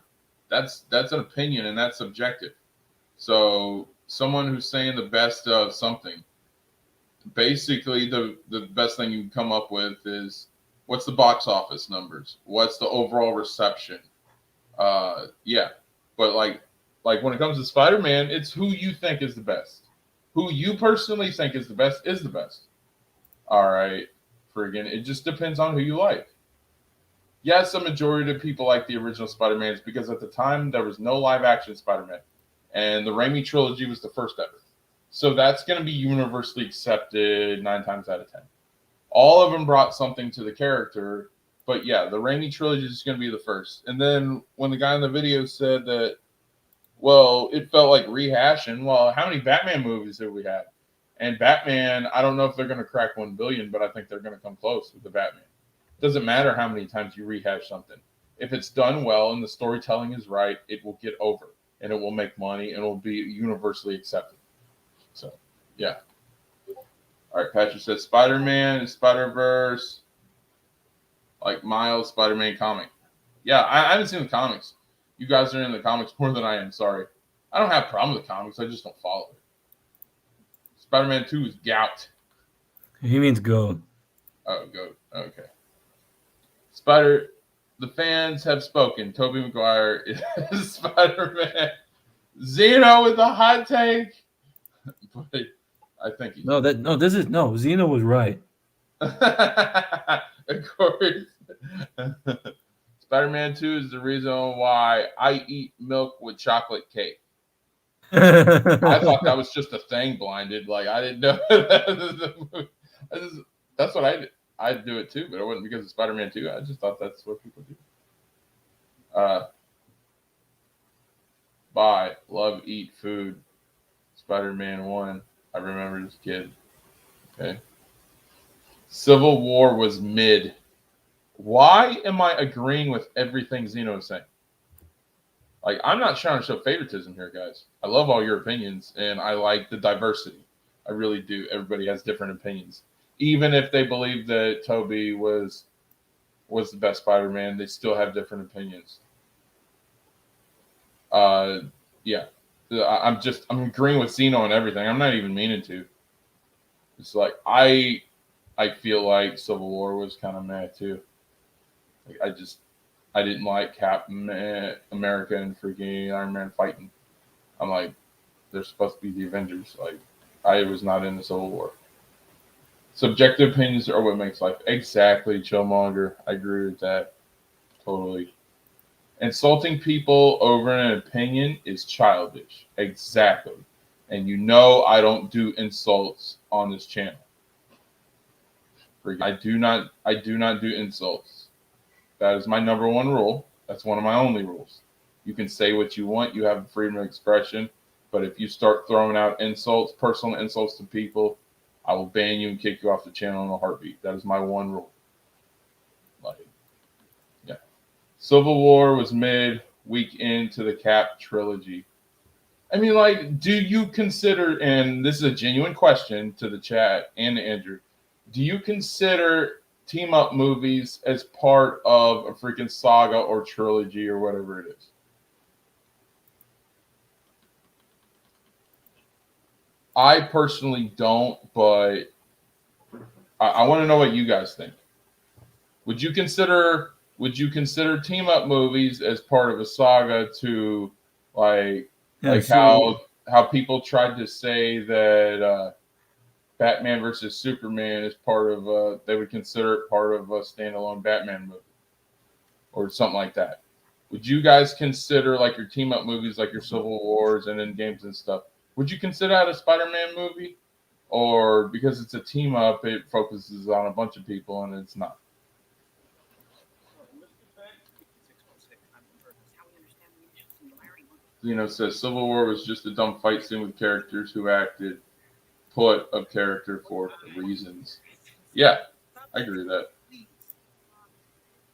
That's an opinion, and that's subjective. So someone who's saying the best of something, basically the best thing you can come up with is what's the box office numbers? What's the overall reception? Yeah. But like when it comes to Spider-Man, it's who you think is the best. Who you personally think is the best is the best. All right. Friggin', it just depends on who you like. Yes, a majority of people like the original Spider-Man because at the time there was no live-action Spider-Man, and the Raimi trilogy was the first ever. So that's going to be universally accepted 9 times out of 10. All of them brought something to the character, but yeah, the Raimi trilogy is going to be the first. And then when the guy in the video said that, well, it felt like rehashing, well, how many Batman movies have we had? And Batman, I don't know if they're going to crack 1 billion, but I think they're going to come close with the Batman. Doesn't matter how many times you rehash something. If it's done well and the storytelling is right, it will get over and it will make money and it will be universally accepted. So, yeah. All right, Patrick says Spider-Man and Spider-Verse, like Miles, Spider-Man comic. Yeah, I haven't seen the comics. You guys are in the comics more than I am. Sorry. I don't have a problem with the comics. I just don't follow it. Spider-Man 2 is gout. He means go. Oh, go. Okay. Spider. The fans have spoken. Tobey Maguire is Spider-Man. Zeno with a hot take. But I think he's Zeno was right. of course. Spider-Man 2 is the reason why I eat milk with chocolate cake. I thought that was just a thing, blinded. Like I didn't know. That's what I did. I'd do it too, but it wasn't because of Spider-Man 2. I just thought that's what people do. Buy, love, eat food. Spider-Man 1. I remember as a kid. Okay. Civil War was mid. Why am I agreeing with everything Zeno is saying? Like, I'm not trying to show favoritism here, guys. I love all your opinions, and I like the diversity. I really do. Everybody has different opinions. Even if they believe that Tobey was the best Spider-Man, they still have different opinions. Yeah. I'm agreeing with Zeno on everything. I'm not even meaning to. It's like I feel like Civil War was kind of mad too. Like, I didn't like America and freaking Iron Man fighting. I'm like, they're supposed to be the Avengers. Like, I was not in the Civil War. Subjective opinions are what makes life. Exactly, Chillmonger. I agree with that. Totally. Insulting people over an opinion is childish. Exactly. And you know I don't do insults on this channel. I do not do insults. That is my number one rule. That's one of my only rules. You can say what you want. You have freedom of expression. But if you start throwing out insults, personal insults to people, I will ban you and kick you off the channel in a heartbeat. That is my one rule. Like, yeah. Civil War was mid week into the Cap trilogy. I mean, like, do you consider, and this is a genuine question to the chat and to Andrew, do you consider team up movies as part of a freaking saga or trilogy or whatever it is? I personally don't, but I want to know what you guys think. Would you consider team up movies as part of a saga to like how people tried to say that Batman versus Superman is part of they would consider it part of a standalone Batman movie or something like that. Would you guys consider like your team up movies, like your Civil Wars and Endgames and stuff? Would you consider that a Spider-Man movie, or because it's a team up, it focuses on a bunch of people and it's not? Says Civil War was just a dumb fight scene with characters who acted put of character for reasons. Yeah, I agree with that.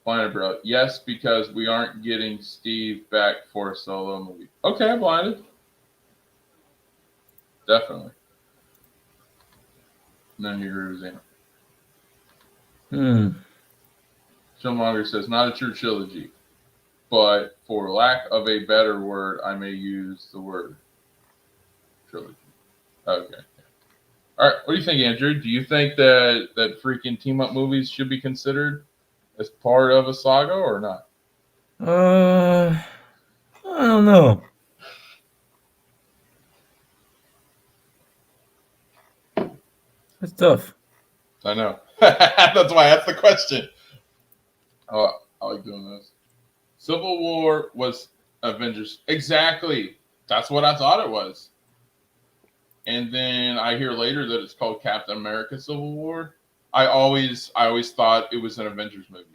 Blinded, bro. Yes, because we aren't getting Steve back for a solo movie. Okay, Blinded. Definitely. None of you agree with Zeno. Chillmonger says, not a true trilogy, but for lack of a better word, I may use the word trilogy. Okay. All right. What do you think, Andrew? Do you think that freaking team up movies should be considered as part of a saga or not? I don't know. That's tough. I know. That's why I asked the question. Oh, I like doing this. Civil War was Avengers. Exactly. That's what I thought it was. And then I hear later that it's called Captain America Civil War. I always thought it was an Avengers movie.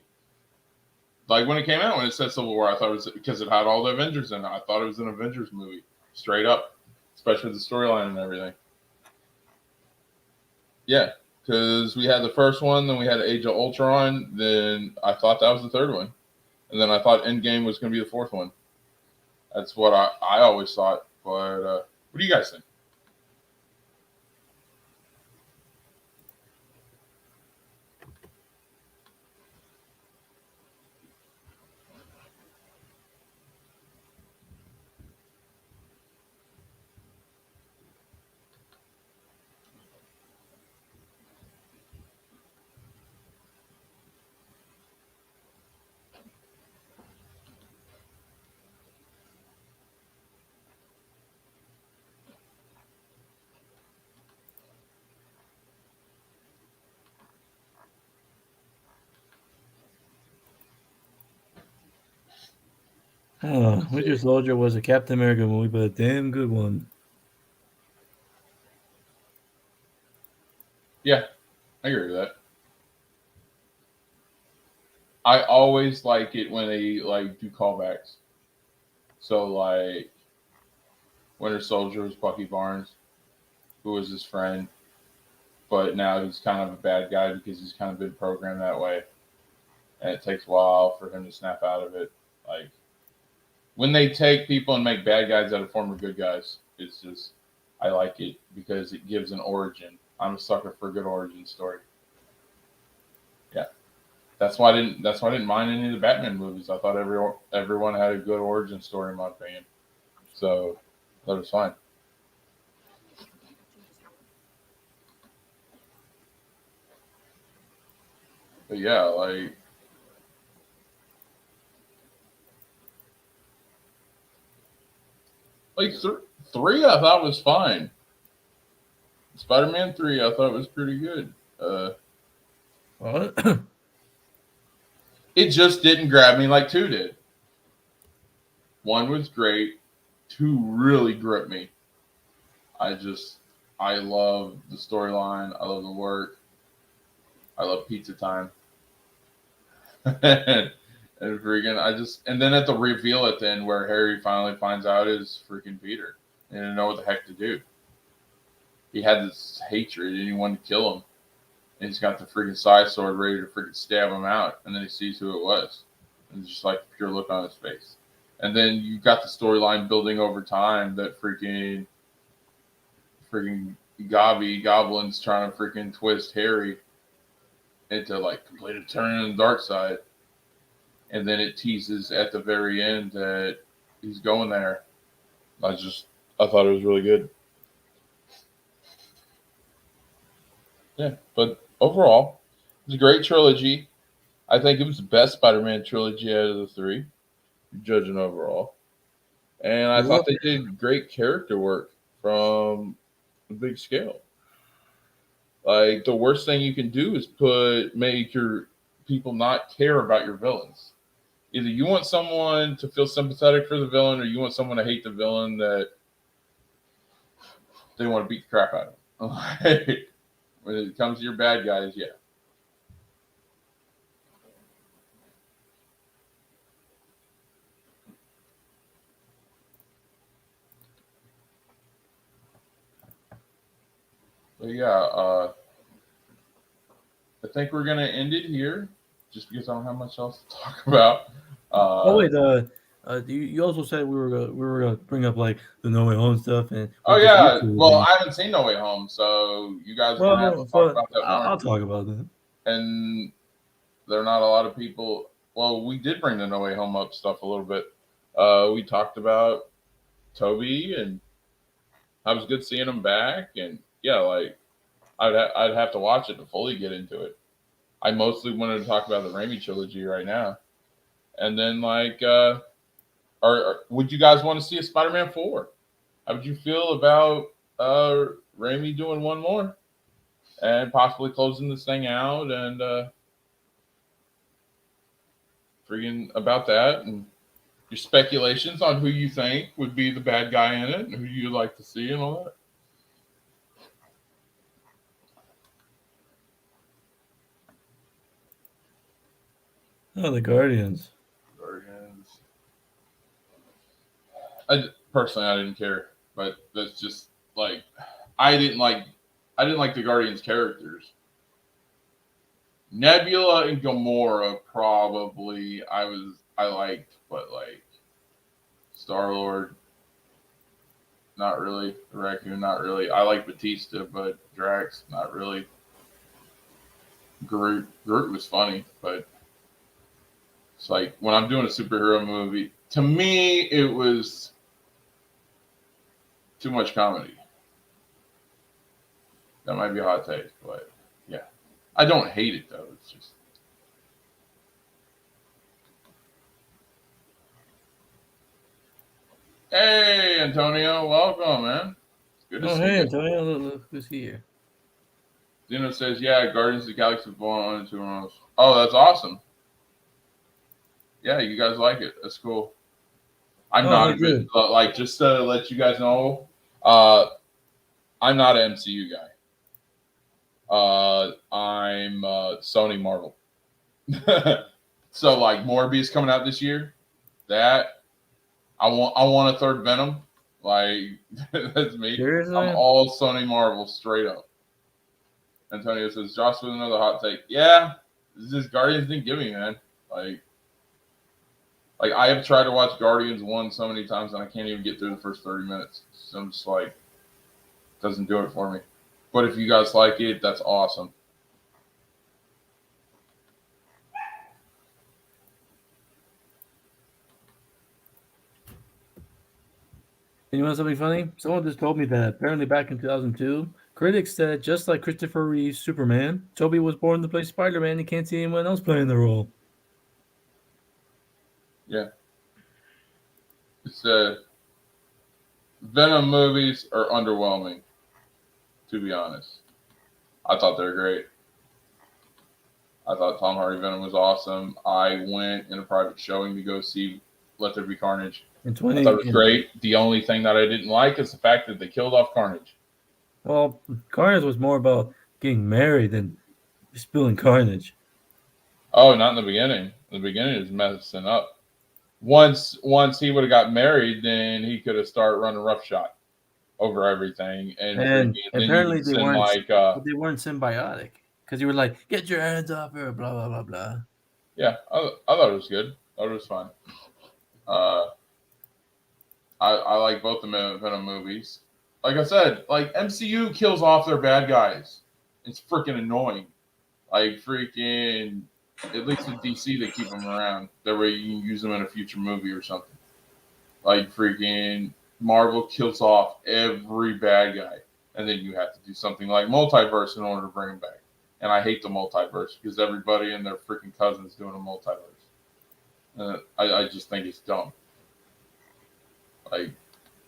Like when it came out, when it said Civil War, I thought it was because it had all the Avengers in it. I thought it was an Avengers movie, straight up, especially the storyline and everything. Yeah, because we had the first one, then we had Age of Ultron, then I thought that was the third one. And then I thought Endgame was going to be the fourth one. That's what I always thought. But what do you guys think? Winter Soldier was a Captain America movie, but a damn good one. Yeah, I agree with that. I always like it when they like do callbacks. So like Winter Soldier was Bucky Barnes, who was his friend, but now he's kind of a bad guy because he's kind of been programmed that way, and it takes a while for him to snap out of it. Like when they take people and make bad guys out of former good guys, it's just I like it because it gives an origin. I'm a sucker for a good origin story. Yeah. That's why I didn't mind any of the Batman movies. I thought everyone had a good origin story in my opinion. So that was fine. But yeah, three I thought was fine. Spider-Man 3 I thought was pretty good. What? It just didn't grab me like 2 did. 1 was great. 2 really gripped me. I love the storyline. I love the work. I love pizza time. and freaking and then at the reveal at the end where Harry finally finds out is freaking Peter. He didn't know what the heck to do. He had this hatred and he wanted to kill him. And he's got the freaking side sword ready to freaking stab him out. And then he sees who it was. And it's just like a pure look on his face. And then you got the storyline building over time that freaking Goblin's trying to freaking twist Harry into like completely turning the dark side. And then it teases at the very end that he's going there. I thought it was really good. Yeah, but overall, it was a great trilogy. I think it was the best Spider-Man trilogy out of the 3, judging overall. And I thought they did great character work from a big scale. Like the worst thing you can do is make your people not care about your villains. Either you want someone to feel sympathetic for the villain, or you want someone to hate the villain that they want to beat the crap out of them. When it comes to your bad guys, yeah. But yeah, I think we're gonna end it here, just because I don't have much else to talk about. Wait, you also said we were gonna bring up like the No Way Home stuff and. Oh yeah, well I haven't seen No Way Home, so you guys are gonna have to talk about that more. I'll talk about that. And there are not a lot of people. Well, we did bring the No Way Home up stuff a little bit. We talked about Toby and how it was good seeing him back, and yeah, like I'd have to watch it to fully get into it. I mostly wanted to talk about the Raimi trilogy right now, and then like, would you guys want to see a Spider-Man 4? How would you feel about Raimi doing one more and possibly closing this thing out and freaking about that and your speculations on who you think would be the bad guy in it and who you'd like to see and all that? Oh, the Guardians. I didn't care, but that's just like I didn't like the Guardians characters. Nebula and Gamora probably I liked, but like Star-Lord, not really. The Raccoon, not really. I like Batista, but Drax, not really. Groot was funny, but it's like when I'm doing a superhero movie, to me it was too much comedy. That might be a hot take, but yeah. I don't hate it though. It's just hey Antonio, welcome, man. Good to see hey you. Antonio, look who's here. Zeno says, yeah, Guardians of the Galaxy 1 and 2 rows. Oh, that's awesome. Yeah, you guys like it. That's cool. I'm Oh, not hey, even dude. like just to let you guys know. I'm not an MCU guy. I'm Sony Marvel. So like Morbius coming out this year, that I want a third Venom. Like that's me. Seriously? I'm all Sony Marvel straight up. Antonio says Josh with another hot take. Yeah, this is Guardians didn't give me, man. Like I have tried to watch Guardians 1 so many times and I can't even get through the first 30 minutes. So I'm just like, doesn't do it for me. But if you guys like it, that's awesome. And you want something funny? Someone just told me that apparently back in 2002, critics said just like Christopher Reeve's Superman, Toby was born to play Spider-Man and can't see anyone else playing the role. Yeah. It's Venom movies are underwhelming, to be honest. I thought they were great. I thought Tom Hardy Venom was awesome. I went in a private showing to go see Let There Be Carnage. In I thought it was 20, great. The only thing that I didn't like is the fact that they killed off Carnage. well, Carnage was more about getting married than spilling carnage. Oh, not in the beginning. In the beginning, it was messing up. Once he would have got married, then he could have started running roughshod over everything, and And then apparently you send like but they weren't symbiotic because you were like, get your hands off her, blah blah blah blah. yeah. I thought it was good. I thought it was fun. I like both the Venom movies. Like I said, like MCU kills off their bad guys. It's freaking annoying. Like freaking, at least with DC, they keep them around. That way you can use them in a future movie or something. Like freaking Marvel kills off every bad guy, and then you have to do something like multiverse in order to bring them back. And I hate the multiverse because everybody and their freaking cousins doing a multiverse. I just think it's dumb. Like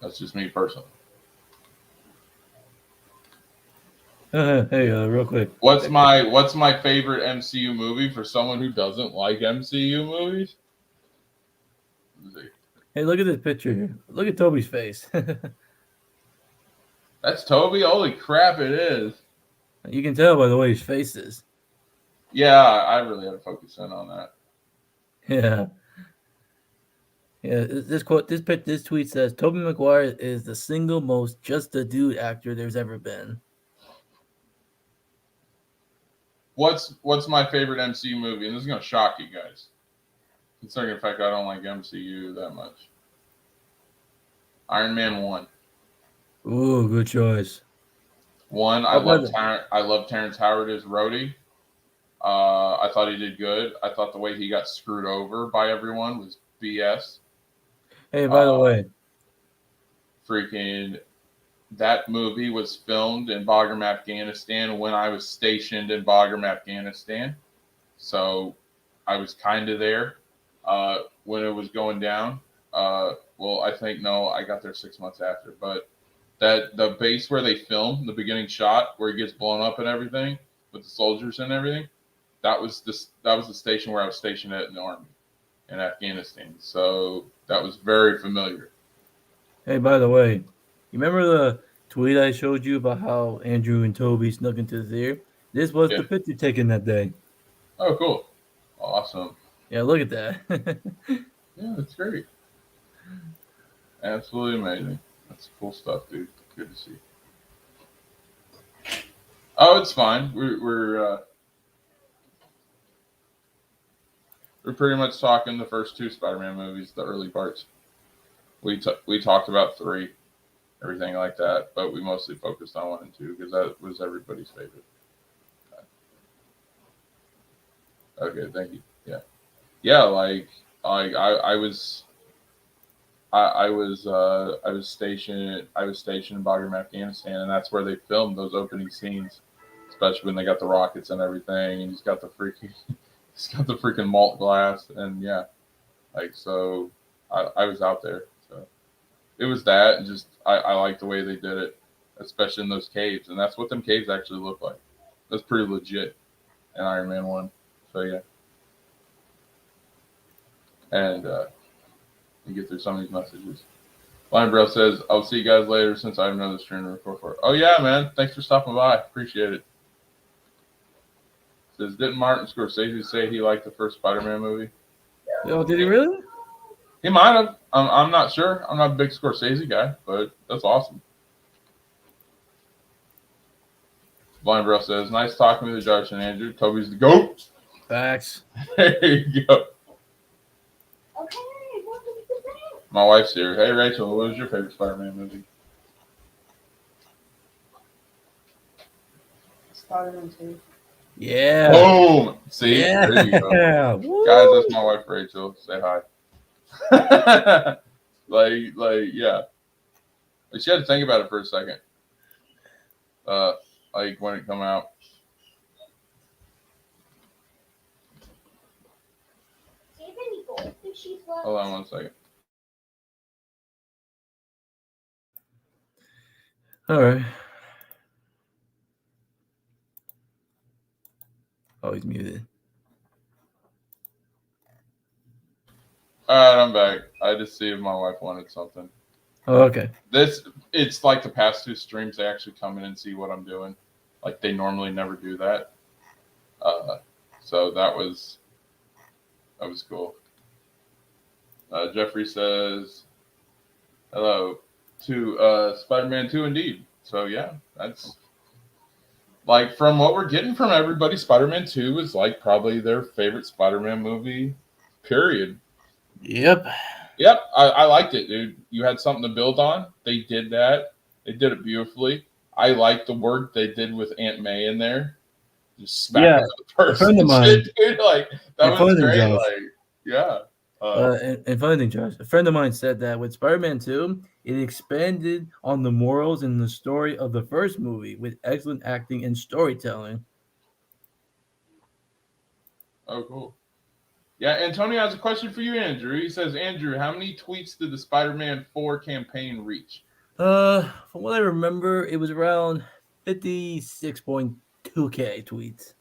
that's just me personally. Hey, real quick. What's my favorite MCU movie for someone who doesn't like MCU movies? Hey, look at this picture here. Look at Toby's face. That's Toby? Holy crap, it is. You can tell by the way his face is. Yeah, I really had to focus in on that. Yeah. Yeah, this tweet says Tobey Maguire is the single most just a dude actor there's ever been. What's my favorite MCU movie? And this is gonna shock you guys. Considering the fact I don't like MCU that much. Iron Man 1. Ooh, good choice. 1, I love Terrence Howard as Rhodey. I thought he did good. I thought the way he got screwed over by everyone was BS. Hey, by the way, freaking that movie was filmed in Bagram, Afghanistan when I was stationed in Bagram, Afghanistan. So I was kind of there when it was going down. Well, I think no, I got there 6 months after. But that the base where they filmed the beginning shot where it gets blown up and everything with the soldiers and everything, that was the station where I was stationed at in the army in Afghanistan. So that was very familiar. Hey, by the way, you remember the tweet I showed you about how Andrew and Toby snuck into the theater? This was the picture taken that day. Oh, cool. Awesome. Yeah, look at that. Yeah, that's great. Absolutely amazing. That's cool stuff, dude. Good to see. Oh, it's fine. We're pretty much talking the first 2 Spider-Man movies, the early parts. We talked about 3, everything like that, but we mostly focused on 1 and 2 because that was everybody's favorite. Okay, thank you. Yeah. Like I was stationed in Bagram, Afghanistan, and that's where they filmed those opening scenes, especially when they got the rockets and everything, and he's got the freaking malt glass, and yeah, like so, I was out there, so it was that, and just I like the way they did it, especially in those caves, and that's what them caves actually look like. That's pretty legit in Iron Man 1. So yeah, and me get through some of these messages. Lion Bro says, I'll see you guys later since I have another stream to record for. Oh, yeah, man. Thanks for stopping by. Appreciate it. Says, didn't Martin Scorsese say he liked the first Spider-Man movie? Oh, did he really? He might have. I'm not sure. I'm not a big Scorsese guy, but that's awesome. Blind Bro says, nice talking with you, Josh and Andrew. Toby's the GOAT. Facts. There you go. My wife's here. Hey, Rachel, what was your favorite Spider-Man movie? Spider-Man 2. Yeah. Boom! See? Yeah. There you go. Yeah. Guys, that's my wife, Rachel. Say hi. Yeah. She had to think about it for a second. Like when it come out. Hold on 1 second. All right. Oh, he's muted. All right, I'm back. I just see if my wife wanted something. Oh, okay. It's like the past 2 streams, they actually come in and see what I'm doing. Like they normally never do that. So that was cool. Jeffrey says, hello to Spider-Man 2 indeed. So yeah, that's like from what we're getting from everybody, Spider-Man 2 is like probably their favorite Spider-Man movie, period. Yep. Yep, I liked it, dude. You had something to build on. They did that. They did it beautifully. I like the work they did with Aunt May in there. Just smacking the person. A friend of mine, shit, dude. Like that was great. Josh. Like, yeah. And funny thing, Josh, a friend of mine said that with Spider-Man 2, it expanded on the morals and the story of the first movie with excellent acting and storytelling. Oh, cool. Yeah, Antonio has a question for you, Andrew. He says, Andrew, how many tweets did the Spider-Man 4 campaign reach? From what I remember, it was around 56.2K tweets.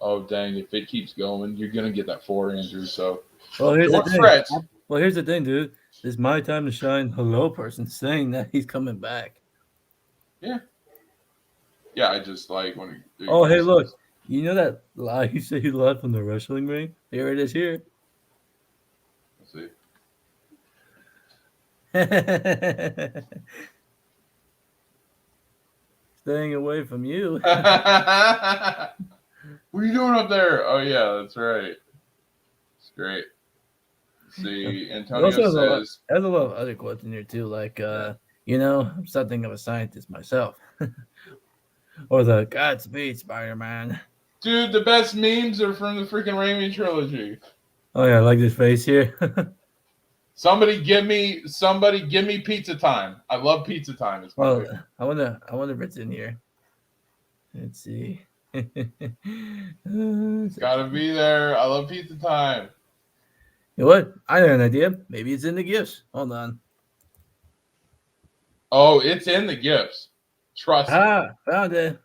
Oh, dang. If it keeps going, you're going to get that 4, Andrew. So, well, here's don't fret. Well, here's the thing, dude. This is my time to shine. Hello, person saying that he's coming back. Yeah. Yeah, I just like when he... Oh, hey, look. You know that lie you say you lied from the wrestling ring? Here it is here. Let's see. Staying away from you. What are you doing up there? Oh, yeah, that's right. It's great. Let's see. Antonio says... There's a lot of other quotes in here, too. Like, I'm something of a scientist myself. Or the Godspeed, Spider-Man. Dude, the best memes are from the freaking Raimi trilogy. Oh yeah, I like this face here. Somebody give me pizza time. I love pizza time. It's my favorite. I wonder if it's in here. Let's see. It's gotta be there. I love pizza time. You know what? I have an idea. Maybe it's in the gifts. Hold on. Oh, it's in the gifts. Trust me. Found it.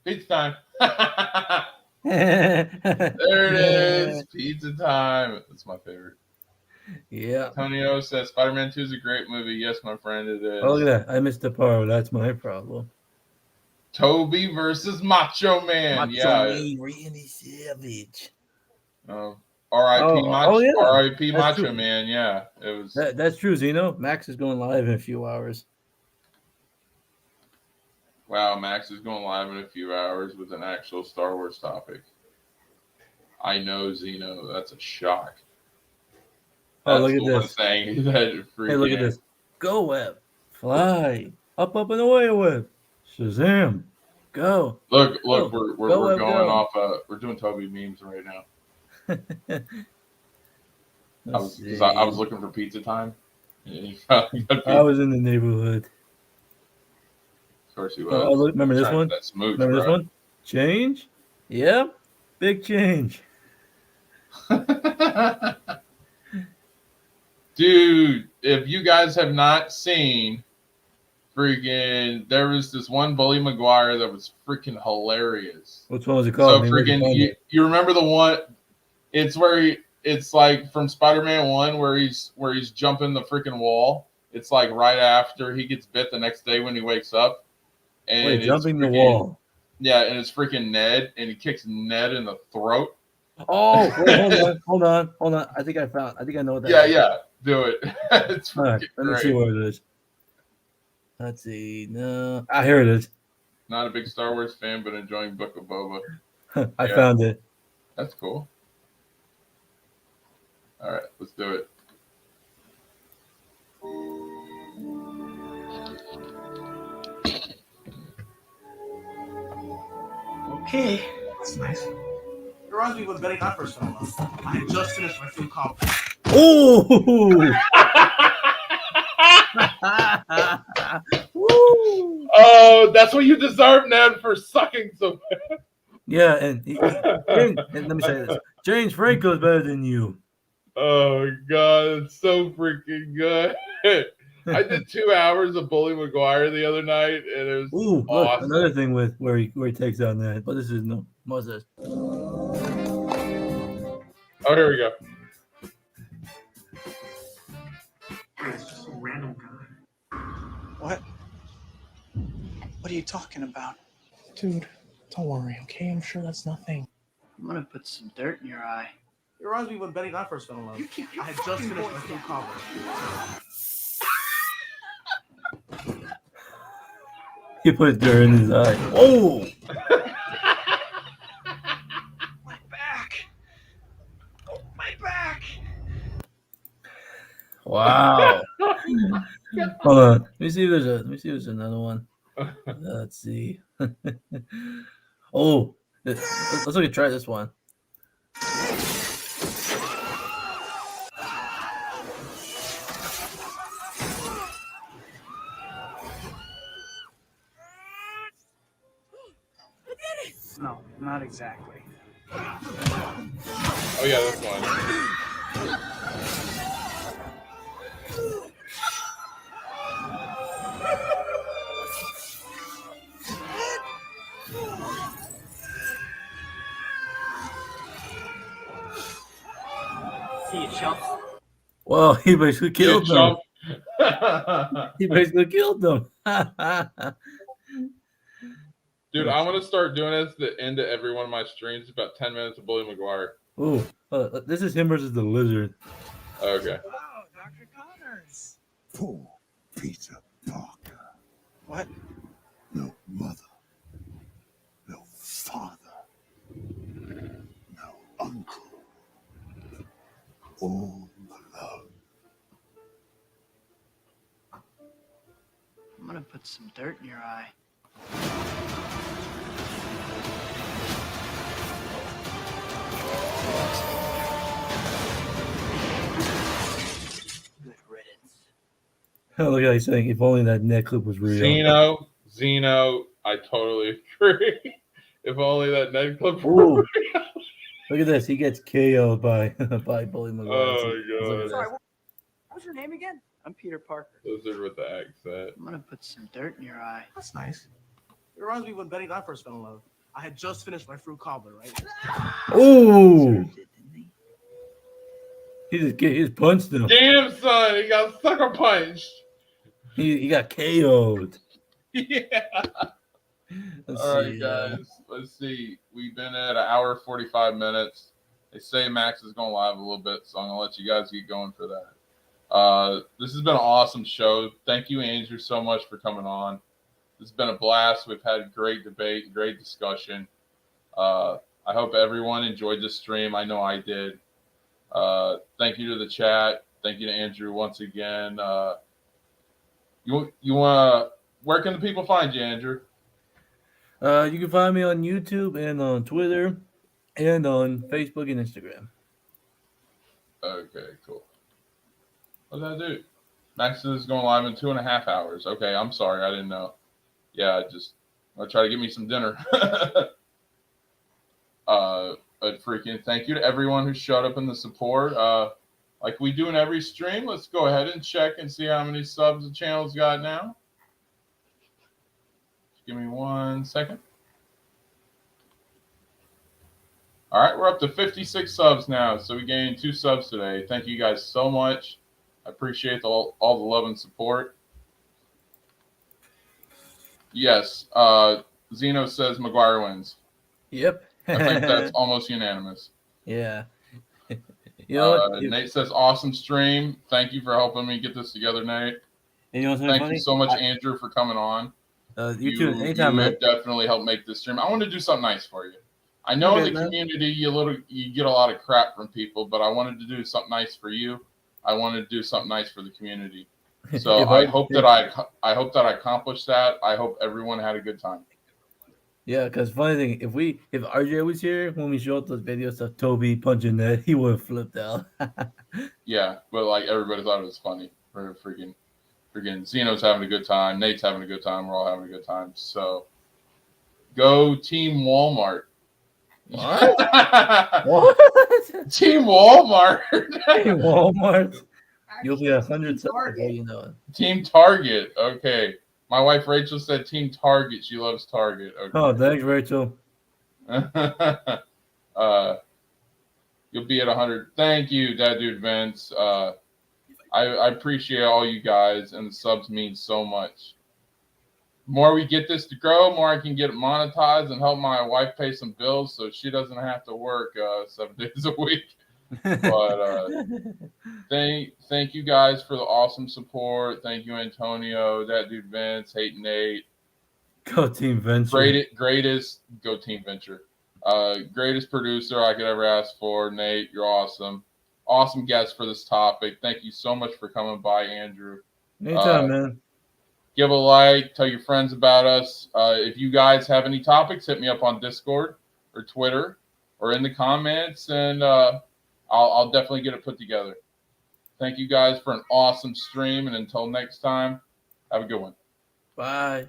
Pizza time. There it is. Pizza time. That's my favorite. Yeah. Antonio says Spider-Man 2 is a great movie. Yes, my friend, it is. Oh, look at that. I missed the part. That's my problem. Toby versus Macho Man. Man, Randy Savage. R.I.P. That's Macho true. Man. Yeah, it was. That's true, Zeno. Max is going live in a few hours. Wow, Max is going live in a few hours with an actual Star Wars topic. I know, Zeno. That's a shock. Oh, look at this. Hey, look at this. Go, Web. Fly. Up, and away, Web. Shazam. Go. Look, go. we're go, Web, going go. off. We're doing Toby memes right now. I was looking for pizza time. I was in the neighborhood. Of course he was. Remember this one? This one? Change? Yep. Big change. Dude, if you guys have not seen freaking, there was this one Bully Maguire that was freaking hilarious. Which one was it called? So freaking, you remember the one? It's where it's like from Spider-Man 1 where he's jumping the freaking wall. It's like right after he gets bit the next day when he wakes up. And Wait, it's jumping the wall. Yeah, and it's freaking Ned, and he kicks Ned in the throat. Oh, wait, hold on. I think I know what that is. Yeah, do it. It's All right, let me see what it is. Let's see. No, here it is. Not a big Star Wars fan, but enjoying Book of Boba. I found it. That's cool. All right, let's do it. Okay, that's nice. It reminds me of when Betty and I first fell in love. I had just finished my food call. Oh! Oh, that's what you deserve, Ned, for sucking so bad. Yeah, and let me say this: James Franco is better than you. Oh God, it's so freaking good. I did 2 hours of Bully Maguire the other night, and it was awesome. Look, another thing with where he takes down that, but this is no Moses. Oh, here we go. It's just some random guy. What? What are you talking about? Dude, don't worry, okay? I'm sure that's nothing. I'm gonna put some dirt in your eye. It reminds me of when Betty and I first fell in love. I had just finished my food call. He put dirt in his eye. Oh! My back! Oh, my back! Wow. Hold on. Let me see if there's another one. Let's see. Oh, let's look at try this one. No, not exactly. Oh yeah, this one. See you, chump. Well, he basically killed them. Chump. He basically killed them. Dude, I'm gonna start doing this at the end of every one of my streams. About 10 minutes of Bully Maguire. Ooh, this is him versus the lizard. Okay. Wow, Dr. Connors. Poor Peter Parker. What? No mother. No father. No uncle. All alone. I'm gonna put some dirt in your eye. Good riddance. Look how he's saying, if only that neck clip was real. Zeno, I totally agree. If only that neck clip Ooh. were real. Look at this. He gets KO'd by Bully Maguire. Oh my God. Sorry, what was your name again? I'm Peter Parker. Lizard with the accent. I'm gonna put some dirt in your eye. That's nice. It reminds me of when Betty and I first fell in love. I had just finished my fruit cobbler, right? Ooh! He just punched him. Damn, son, he got sucker punched. He got KO'd. Yeah. All right, guys. Let's see. We've been at 1 hour 45 minutes. They say Max is going live a little bit, so I'm gonna let you guys get going for that. This has been an awesome show. Thank you, Andrew, so much for coming on. This has been a blast. We've had great debate, great discussion. I hope everyone enjoyed this stream. I know I did. Thank you to the chat. Thank you to Andrew once again. You want? Where can the people find you, Andrew? You can find me on YouTube and on Twitter and on Facebook and Instagram. Okay, cool. What did I do? Max is going live in 2.5 hours. Okay, I'm sorry. I didn't know. Yeah, I'll try to get me some dinner. But freaking thank you to everyone who showed up in the support. Like we do in every stream, let's go ahead and check and see how many subs the channel's got now. Just give me 1 second. All right, we're up to 56 subs now, so we gained 2 subs today. Thank you guys so much. I appreciate all the love and support. Yes, Zeno says Maguire wins. Yep. I think that's almost unanimous. Yeah. You know what? Nate says awesome stream. Thank you for helping me get this together, Nate. And you know what's really Thank funny? you so much, Andrew, for coming on. You too. Anytime, you man. have definitely helped make this stream. I want to do something nice for you. I know in the community you get a lot of crap from people, but I wanted to do something nice for you. I wanted to do something nice for the community. So I hope that I accomplished that. I hope everyone had a good time. Yeah, because funny thing, if RJ was here when we showed those videos of Toby punching Ned, he would have flipped out. Yeah, but like everybody thought it was funny. For freaking Zeno's having a good time. Nate's having a good time. We're all having a good time. So go Team Walmart. What? What? Team Walmart. Team Walmart. You'll be 100 subs before you know it. Team Target. Okay. My wife Rachel said Team Target. She loves Target. Okay. Oh, thanks, Rachel. You'll be at 100. Thank you, Dad Dude Vince. I appreciate all you guys, and the subs mean so much. The more we get this to grow, more I can get it monetized and help my wife pay some bills so she doesn't have to work 7 days a week. But thank you guys for the awesome support. Thank you, Antonio, That Dude Vince, Hate Nate. Go Team Venture. Greatest Go Team Venture. Greatest producer I could ever ask for. Nate, you're awesome. Awesome guest for this topic. Thank you so much for coming by, Andrew. Anytime, man. Give a like. Tell your friends about us. If you guys have any topics, hit me up on Discord or Twitter or in the comments, and I'll definitely get it put together. Thank you guys for an awesome stream, and until next time, have a good one. Bye.